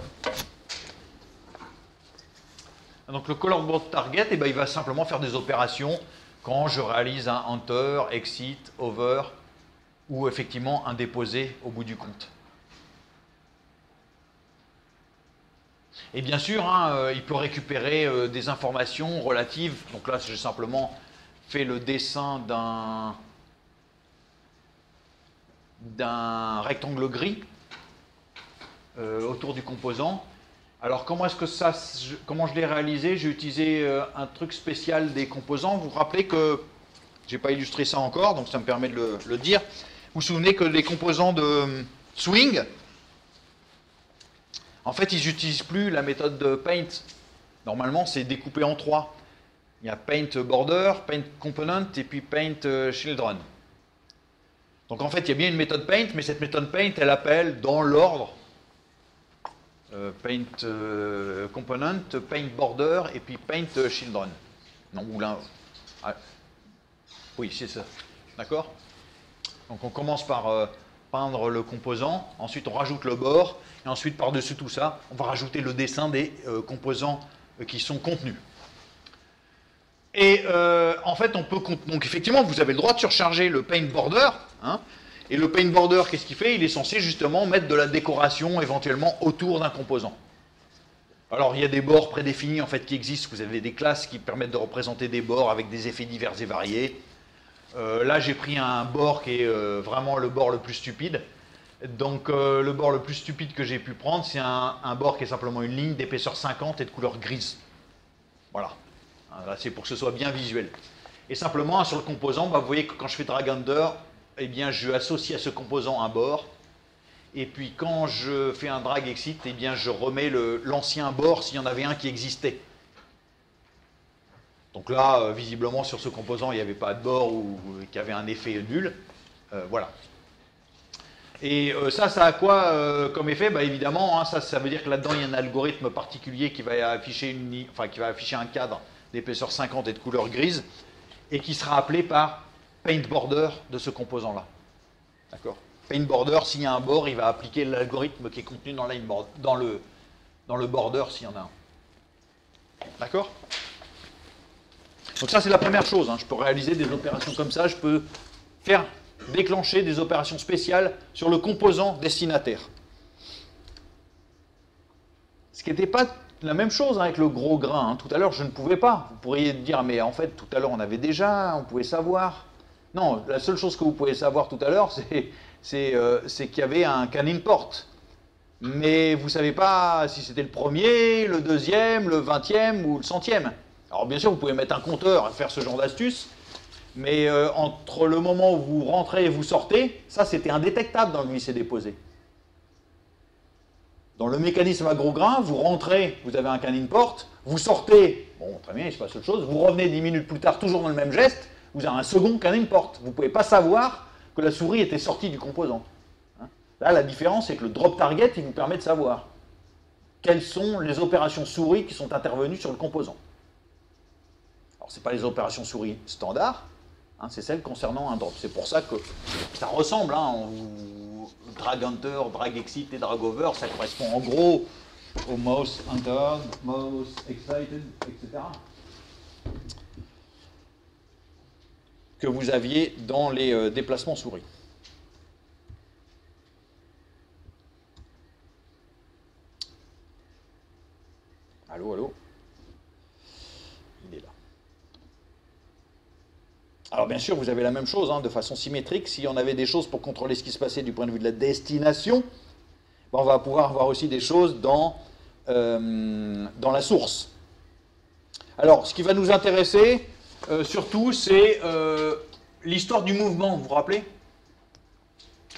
Donc le color drop target, eh ben, il va simplement faire des opérations quand je réalise un enter, exit, over ou effectivement un déposé au bout du compte. Et bien sûr, hein, il peut récupérer des informations relatives. Donc là, j'ai simplement fait le dessin d'un rectangle gris autour du composant. Alors comment est-ce que comment je l'ai réalisé? J'ai utilisé un truc spécial des composants. Vous vous rappelez que je n'ai pas illustré ça encore, donc ça me permet de le dire. Vous vous souvenez que les composants de swing, en fait, ils n'utilisent plus la méthode de paint. Normalement, c'est découpé en trois. Il y a paint border, paint component et puis paint children. Donc en fait, il y a bien une méthode paint, mais cette méthode paint, elle appelle dans l'ordre paint component, paint border et puis paint children. Non, ou là. Ah, oui, c'est ça. D'accord? Donc on commence par peindre le composant, ensuite on rajoute le bord, et ensuite par-dessus tout ça, on va rajouter le dessin des composants qui sont contenus. Et en fait, on peut... Donc effectivement, vous avez le droit de surcharger le paint border, hein, et le paint border, qu'est-ce qu'il fait? Il est censé justement mettre de la décoration éventuellement autour d'un composant. Alors il y a des bords prédéfinis en fait qui existent, vous avez des classes qui permettent de représenter des bords avec des effets divers et variés. Là j'ai pris un bord qui est vraiment le bord le plus stupide. Donc le bord le plus stupide que j'ai pu prendre, c'est un bord qui est simplement une ligne d'épaisseur 50 et de couleur grise. Voilà. Là c'est pour que ce soit bien visuel. Et simplement sur le composant, vous voyez que quand je fais drag under, eh bien je associe à ce composant un bord. Et puis quand je fais un drag exit, eh bien je remets l'ancien bord s'il y en avait un qui existait. Donc là, visiblement, sur ce composant, il n'y avait pas de bord ou qu'il y avait un effet nul. Voilà. Et ça a quoi comme effet? Bah, évidemment, hein, ça veut dire que là-dedans, il y a un algorithme particulier qui va afficher, qui va afficher un cadre d'épaisseur 50 et de couleur grise, et qui sera appelé par paint border de ce composant-là. D'accord? Paint border, s'il y a un bord, il va appliquer l'algorithme qui est contenu dans le border, s'il y en a un. D'accord? Donc ça, c'est la première chose. Hein. Je peux réaliser des opérations comme ça, je peux déclencher des opérations spéciales sur le composant destinataire. Ce qui n'était pas la même chose avec le gros grain. Hein. Tout à l'heure, je ne pouvais pas. Vous pourriez dire, mais en fait, tout à l'heure, on avait déjà, on pouvait savoir. Non, la seule chose que vous pouvez savoir tout à l'heure, c'est qu'il y avait un canning port. Mais vous ne savez pas si c'était le premier, le deuxième, le 20e ou le 100e. Alors bien sûr, vous pouvez mettre un compteur et faire ce genre d'astuce, mais entre le moment où vous rentrez et vous sortez, ça c'était indétectable dans le glisser-déposer. Dans le mécanisme à gros grains, vous rentrez, vous avez un canning port, vous sortez, bon très bien, il se passe autre chose, vous revenez 10 minutes plus tard, toujours dans le même geste, vous avez un second canning port. Vous ne pouvez pas savoir que la souris était sortie du composant. Hein. Là, la différence, c'est que le drop target, il vous permet de savoir quelles sont les opérations souris qui sont intervenues sur le composant. Alors, ce n'est pas les opérations souris standards, hein, c'est celles concernant un drop. C'est pour ça que ça ressemble, hein, drag hunter, drag exit et drag over, ça correspond en gros au mouse hunter, mouse excited, etc. que vous aviez dans les déplacements souris. Allô, allô? Il est là. Alors bien sûr, vous avez la même chose, hein, de façon symétrique. Si on avait des choses pour contrôler ce qui se passait du point de vue de la destination, ben, on va pouvoir avoir aussi des choses dans la source. Alors, ce qui va nous intéresser, surtout, c'est l'histoire du mouvement, vous vous rappelez?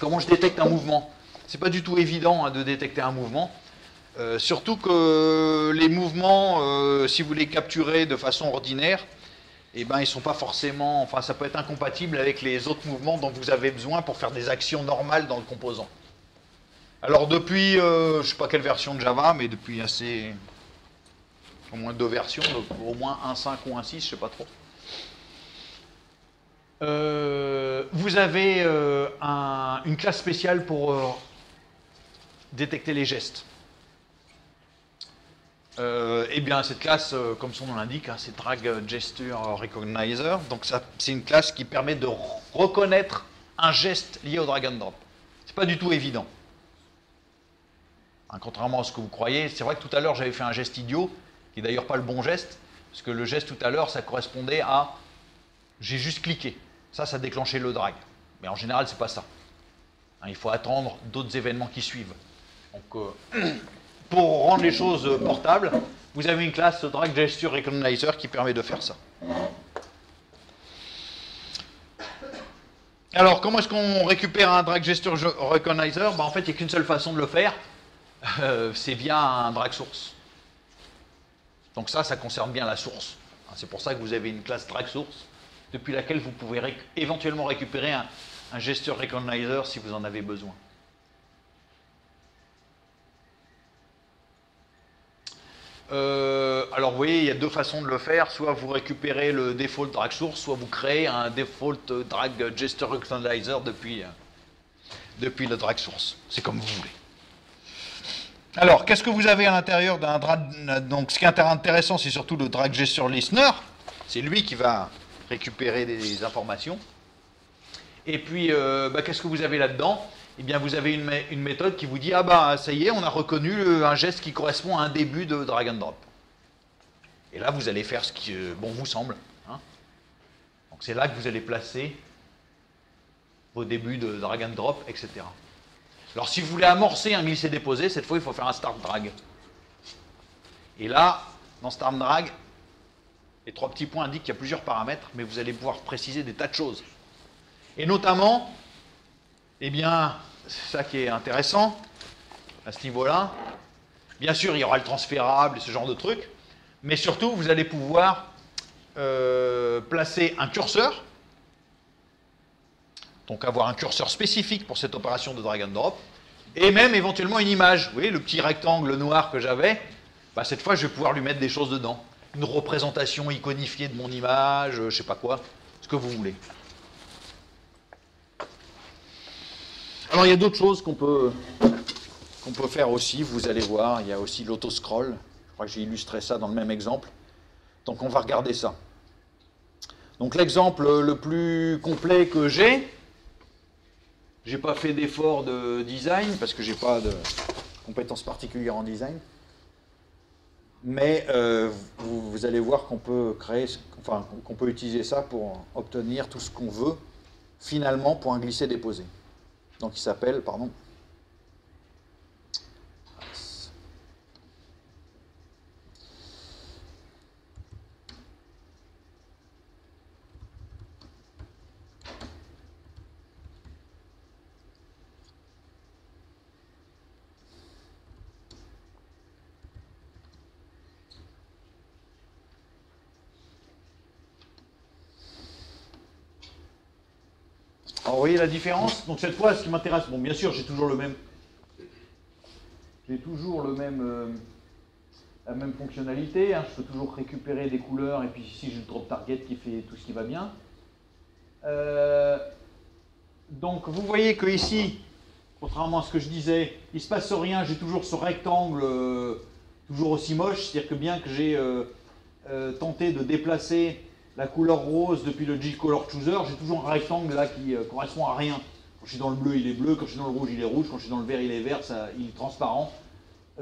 Comment je détecte un mouvement? C'est pas du tout évident, hein, de détecter un mouvement. Surtout que les mouvements, si vous les capturez de façon ordinaire, eh ben, ils sont pas forcément, enfin, ça peut être incompatible avec les autres mouvements dont vous avez besoin pour faire des actions normales dans le composant. Alors depuis, je ne sais pas quelle version de Java, mais depuis au moins 2 versions, donc au moins 1.5 ou 1.6, je ne sais pas trop. Vous avez une classe spéciale pour détecter les gestes. Eh bien, cette classe, comme son nom l'indique, hein, c'est Drag Gesture Recognizer. Donc, c'est une classe qui permet de reconnaître un geste lié au drag and drop. C'est pas du tout évident. Hein, contrairement à ce que vous croyez, c'est vrai que tout à l'heure, j'avais fait un geste idiot, qui n'est d'ailleurs pas le bon geste, parce que le geste tout à l'heure, ça correspondait à j'ai juste cliqué. Ça déclenchait le drag. Mais en général, c'est pas ça. Hein, il faut attendre d'autres événements qui suivent. Donc, pour rendre les choses portables, vous avez une classe Drag Gesture Recognizer qui permet de faire ça. Alors, comment est-ce qu'on récupère un Drag Gesture Recognizer? En fait, il n'y a qu'une seule façon de le faire, c'est via un drag source. Donc ça concerne bien la source. C'est pour ça que vous avez une classe drag source, depuis laquelle vous pouvez éventuellement récupérer un Gesture Recognizer si vous en avez besoin. Alors vous voyez, il y a 2 façons de le faire. Soit vous récupérez le default drag source, soit vous créez un default drag gesture recognizer depuis le drag source. C'est comme vous voulez. Alors, qu'est-ce que vous avez à l'intérieur d'un drag? Donc, ce qui est intéressant, c'est surtout le drag gesture listener. C'est lui qui va récupérer des informations. Et puis, qu'est-ce que vous avez là-dedans? Eh bien, vous avez une méthode qui vous dit « Ah bah, ça y est, on a reconnu un geste qui correspond à un début de drag and drop. » Et là, vous allez faire ce qui bon vous semble. Hein. Donc, c'est là que vous allez placer vos débuts de drag and drop, etc. Alors, si vous voulez amorcer un glisser-déposer, cette fois, il faut faire un start drag. Et là, dans start drag, les 3 petits points indiquent qu'il y a plusieurs paramètres, mais vous allez pouvoir préciser des tas de choses. Et notamment, eh bien, c'est ça qui est intéressant à ce niveau-là. Bien sûr, il y aura le transférable et ce genre de trucs, mais surtout, vous allez pouvoir placer un curseur, donc avoir un curseur spécifique pour cette opération de drag and drop, et même éventuellement une image. Vous voyez le petit rectangle noir que j'avais, bah, cette fois je vais pouvoir lui mettre des choses dedans. Une représentation iconifiée de mon image, je sais pas quoi, ce que vous voulez. Alors il y a d'autres choses qu'on peut faire aussi, vous allez voir, il y a aussi l'autoscroll. Je crois que j'ai illustré ça dans le même exemple. Donc on va regarder ça. Donc l'exemple le plus complet que j'ai pas fait d'effort de design parce que j'ai pas de compétences particulières en design. Mais vous allez voir qu'on peut créer, enfin qu'on peut utiliser ça pour obtenir tout ce qu'on veut finalement pour un glisser-déposer. Donc il s'appelle, pardon. Alors, vous voyez la différence? Donc cette fois, ce qui m'intéresse, bon, bien sûr, j'ai toujours le même, la même fonctionnalité. Hein, je peux toujours récupérer des couleurs, et puis ici j'ai le drop target qui fait tout ce qui va bien. Donc vous voyez que ici, contrairement à ce que je disais, il ne se passe rien. J'ai toujours ce rectangle, toujours aussi moche, c'est-à-dire que bien que j'ai tenté de déplacer la couleur rose depuis le G-Color Chooser, j'ai toujours un rectangle là qui correspond à rien. Quand je suis dans le bleu, il est bleu, quand je suis dans le rouge, il est rouge, quand je suis dans le vert, il est vert, il est transparent.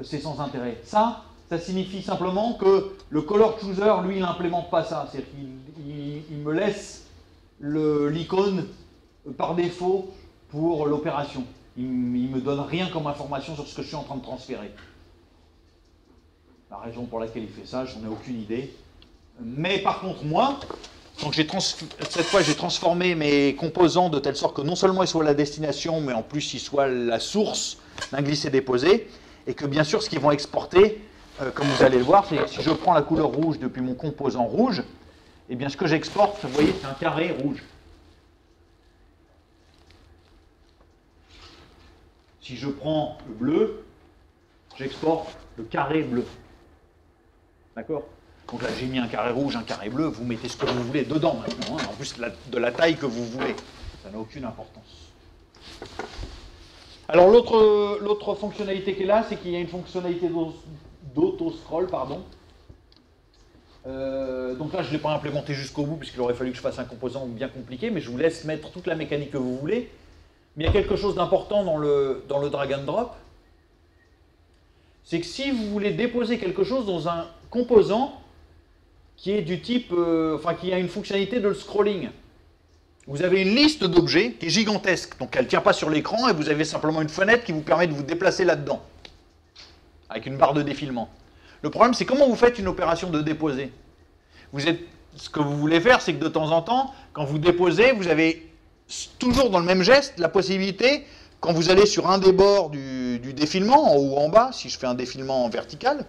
C'est sans intérêt. Ça signifie simplement que le Color Chooser, lui, il n'implémente pas ça. C'est-à-dire qu'il me laisse l'icône par défaut pour l'opération. Il ne me donne rien comme information sur ce que je suis en train de transférer. La raison pour laquelle il fait ça, j'en ai aucune idée. Mais par contre, moi, donc cette fois, j'ai transformé mes composants de telle sorte que non seulement ils soient la destination, mais en plus ils soient la source d'un glisser-déposer, et que bien sûr, ce qu'ils vont exporter, comme vous allez le voir, c'est si je prends la couleur rouge depuis mon composant rouge, eh bien ce que j'exporte, vous voyez, c'est un carré rouge. Si je prends le bleu, j'exporte le carré bleu. D'accord? Donc là, j'ai mis un carré rouge, un carré bleu, vous mettez ce que vous voulez dedans maintenant, hein, en plus de la taille que vous voulez. Ça n'a aucune importance. Alors l'autre fonctionnalité qui est là, c'est qu'il y a une fonctionnalité d'auto-scroll, pardon. Donc là, je ne l'ai pas implémenté jusqu'au bout, puisqu'il aurait fallu que je fasse un composant bien compliqué, mais je vous laisse mettre toute la mécanique que vous voulez. Mais il y a quelque chose d'important dans le drag and drop, c'est que si vous voulez déposer quelque chose dans un composant qui est du type, qui a une fonctionnalité de scrolling, vous avez une liste d'objets qui est gigantesque, donc elle ne tient pas sur l'écran et vous avez simplement une fenêtre qui vous permet de vous déplacer là-dedans, avec une barre de défilement. Le problème, c'est comment vous faites une opération de déposer. Ce que vous voulez faire, c'est que de temps en temps, quand vous déposez, vous avez toujours dans le même geste la possibilité, quand vous allez sur un des bords du défilement, en haut ou en bas, si je fais un défilement vertical,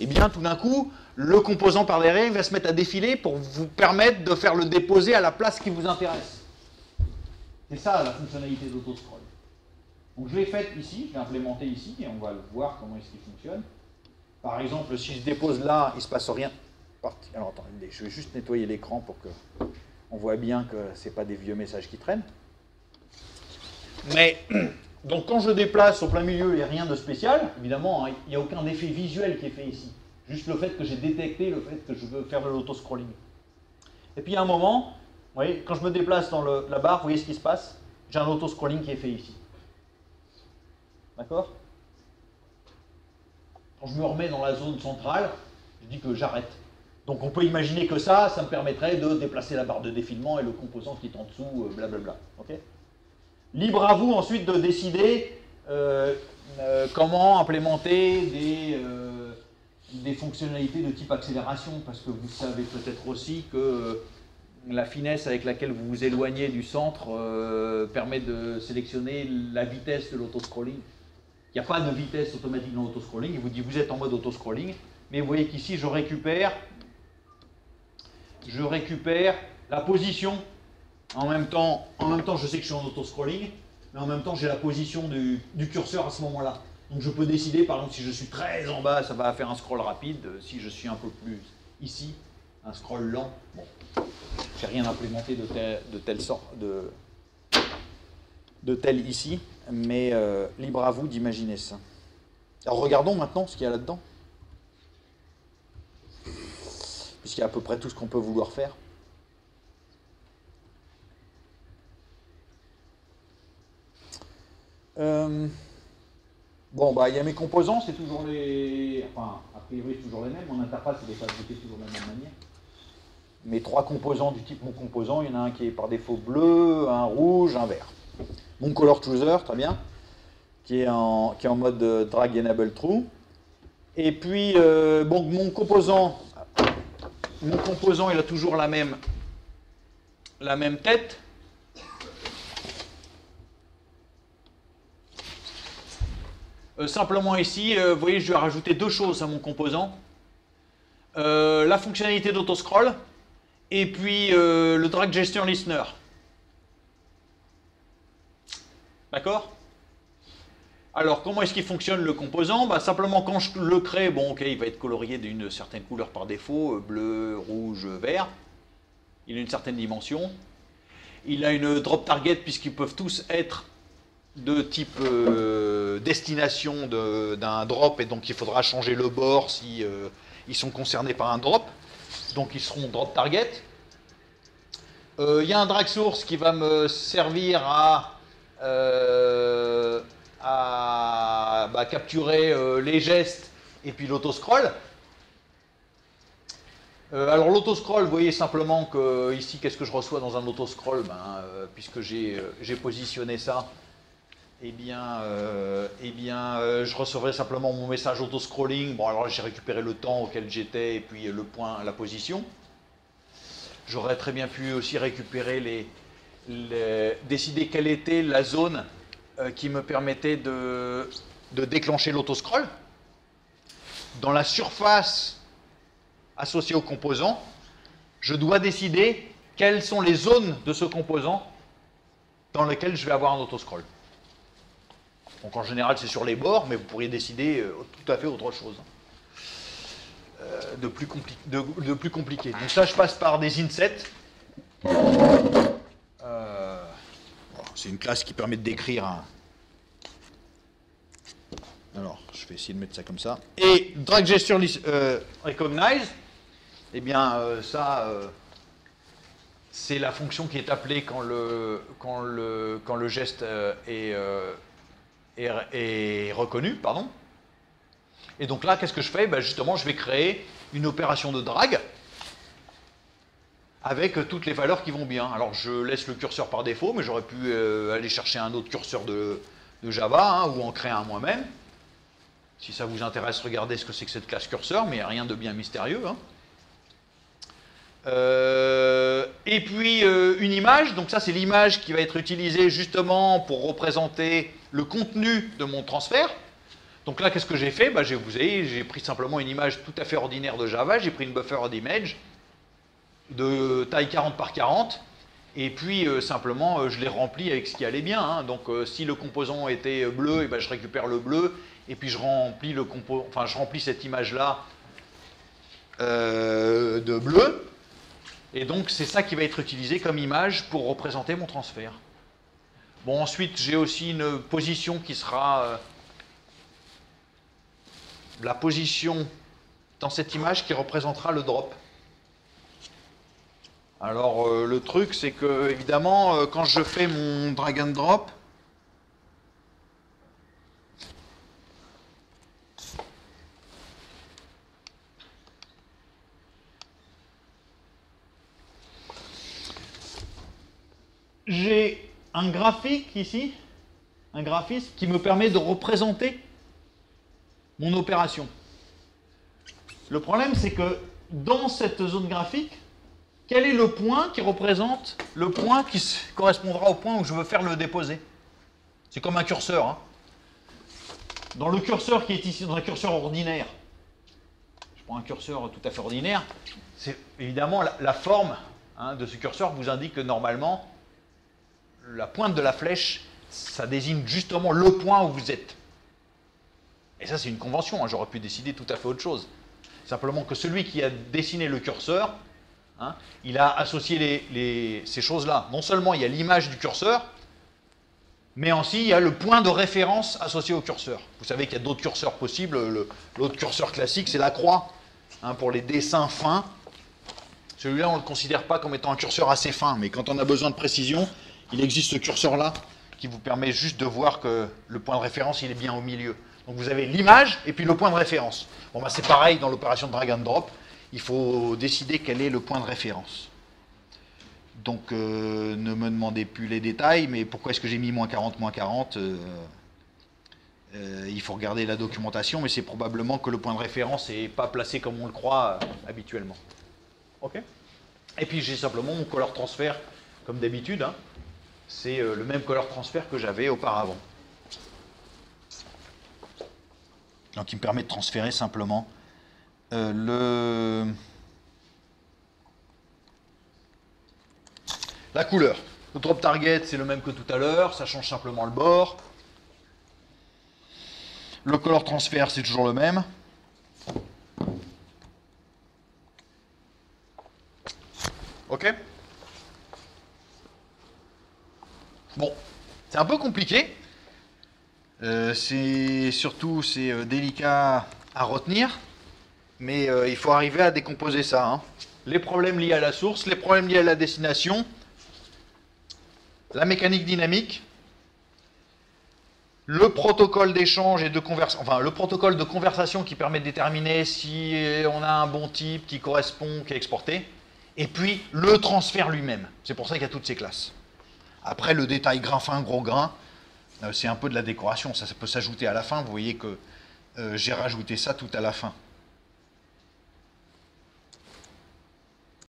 et bien tout d'un coup, le composant par derrière va se mettre à défiler pour vous permettre de faire le déposer à la place qui vous intéresse. C'est ça la fonctionnalité d'autoscroll. Donc je l'ai faite ici, je l'ai implémentée ici, et on va le voir comment est-ce qu'il fonctionne. Par exemple, si je dépose là, il ne se passe rien. Alors attendez, je vais juste nettoyer l'écran pour que on voit bien que ce n'est pas des vieux messages qui traînent. Mais, donc quand je déplace au plein milieu, il n'y a rien de spécial. Évidemment, hein, il n'y a aucun effet visuel qui est fait ici. Juste le fait que j'ai détecté le fait que je veux faire de l'autoscrolling. Et puis à un moment, vous voyez, quand je me déplace dans la barre, vous voyez ce qui se passe? J'ai un autoscrolling qui est fait ici. D'accord? Quand je me remets dans la zone centrale, je dis que j'arrête. Donc on peut imaginer que ça me permettrait de déplacer la barre de défilement et le composant qui est en dessous, blablabla. Okay, libre à vous ensuite de décider comment implémenter des fonctionnalités de type accélération, parce que vous savez peut-être aussi que la finesse avec laquelle vous vous éloignez du centre permet de sélectionner la vitesse de l'autoscrolling. Il n'y a pas de vitesse automatique dans l'autoscrolling, il vous dit vous êtes en mode autoscrolling, mais vous voyez qu'ici je récupère je récupère la position. En même temps, je sais que je suis en auto-scrolling, mais en même temps, j'ai la position du curseur à ce moment-là. Donc je peux décider, par exemple, si je suis très en bas, ça va faire un scroll rapide. Si je suis un peu plus ici, un scroll lent. Bon, j'ai rien implémenté de tel ici, mais libre à vous d'imaginer ça. Alors regardons maintenant ce qu'il y a là-dedans. Puisqu'il y a à peu près tout ce qu'on peut vouloir faire. Bon, bah, il y a mes composants, c'est toujours les... Enfin, a priori, c'est toujours les mêmes. Mon interface, elle est fabriquée toujours de la même manière. Mes 3 composants du type mon composant, il y en a un qui est par défaut bleu, un rouge, un vert. Mon color chooser, très bien, qui est en mode drag enable true. Et puis, bon, mon composant, il a toujours la même tête. Simplement ici, vous voyez, je vais rajouter 2 choses à mon composant. La fonctionnalité d'autoscroll et puis le drag gesture listener. D'accord? Alors, comment est-ce qu'il fonctionne le composant? Bah, simplement, quand je le crée, bon, ok, il va être colorié d'une certaine couleur par défaut, bleu, rouge, vert. Il a une certaine dimension. Il a une drop target, puisqu'ils peuvent tous être de type destination d'un drop, et donc il faudra changer le bord si ils sont concernés par un drop. Donc ils seront drop target. Il y a un drag source qui va me servir à capturer les gestes et puis l'autoscroll. Alors l'autoscroll, vous voyez simplement que ici, qu'est-ce que je reçois dans un autoscroll? Puisque j'ai positionné ça, eh bien, je recevrai simplement mon message auto-scrolling. Bon, alors j'ai récupéré le temps auquel j'étais et puis le point, la position. J'aurais très bien pu aussi récupérer décider quelle était la zone qui me permettait de déclencher l'autoscroll. Dans la surface associée au composant, je dois décider quelles sont les zones de ce composant dans lesquelles je vais avoir un autoscroll. Donc en général, c'est sur les bords, mais vous pourriez décider tout à fait autre chose. De plus compliqué. Donc ça, je passe par des insets. C'est une classe qui permet de décrire un... Alors, je vais essayer de mettre ça comme ça. Et drag gesture recognize, eh bien, c'est la fonction qui est appelée quand le geste est reconnu, pardon. Et donc là, qu'est-ce que je fais? Justement, je vais créer une opération de drag avec toutes les valeurs qui vont bien. Alors, je laisse le curseur par défaut, mais j'aurais pu aller chercher un autre curseur de Java ou en créer un moi-même. Si ça vous intéresse, regardez ce que c'est que cette classe curseur, mais il n'y a rien de bien mystérieux. Et puis, une image. Donc ça, c'est l'image qui va être utilisée justement pour représenter le contenu de mon transfert. Donc là, qu'est-ce que j'ai fait? Vous voyez, j'ai pris simplement une image tout à fait ordinaire de Java, j'ai pris une buffer d'image de taille 40 par 40, et puis simplement, je l'ai rempli avec ce qui allait bien. Donc si le composant était bleu, je récupère le bleu, et puis je remplis cette image-là de bleu, et donc c'est ça qui va être utilisé comme image pour représenter mon transfert. Bon, ensuite, j'ai aussi une position qui sera... la position dans cette image qui représentera le drop. Alors, le truc, c'est que, évidemment, quand je fais mon drag and drop, j'ai un graphique ici, un graphisme qui me permet de représenter mon opération. Le problème, c'est que dans cette zone graphique, quel est le point qui représente le point qui correspondra au point où je veux faire le déposer? C'est comme un curseur. Dans le curseur qui est ici, dans un curseur ordinaire, je prends un curseur tout à fait ordinaire, c'est évidemment la forme de ce curseur vous indique que normalement, la pointe de la flèche, ça désigne justement le point où vous êtes. Et ça, c'est une convention, j'aurais pu décider tout à fait autre chose. Simplement que celui qui a dessiné le curseur, il a associé ces choses-là. Non seulement il y a l'image du curseur, mais aussi il y a le point de référence associé au curseur. Vous savez qu'il y a d'autres curseurs possibles. L'autre curseur classique, c'est la croix, pour les dessins fins. Celui-là, on ne le considère pas comme étant un curseur assez fin, mais quand on a besoin de précision, il existe ce curseur-là qui vous permet juste de voir que le point de référence, il est bien au milieu. Donc vous avez l'image et puis le point de référence. Bon, c'est pareil dans l'opération de drag and drop. Il faut décider quel est le point de référence. Donc ne me demandez plus les détails, mais pourquoi est-ce que j'ai mis moins 40, moins 40 il faut regarder la documentation, mais c'est probablement que le point de référence n'est pas placé comme on le croit habituellement. Ok. Et puis j'ai simplement mon color transfert, comme d'habitude. C'est le même color transfert que j'avais auparavant. Donc il me permet de transférer simplement la couleur. Le drop target, c'est le même que tout à l'heure, ça change simplement le bord. Le color transfert, c'est toujours le même. Ok. Bon, c'est un peu compliqué. C'est délicat à retenir, mais il faut arriver à décomposer ça. Les problèmes liés à la source, les problèmes liés à la destination, la mécanique dynamique, le protocole d'échange et de conversation, enfin le protocole de conversation qui permet de déterminer si on a un bon type qui correspond, qui est exporté, et puis le transfert lui-même. C'est pour ça qu'il y a toutes ces classes. Après, le détail grain fin, gros grain, c'est un peu de la décoration, ça peut s'ajouter à la fin. Vous voyez que j'ai rajouté ça tout à la fin.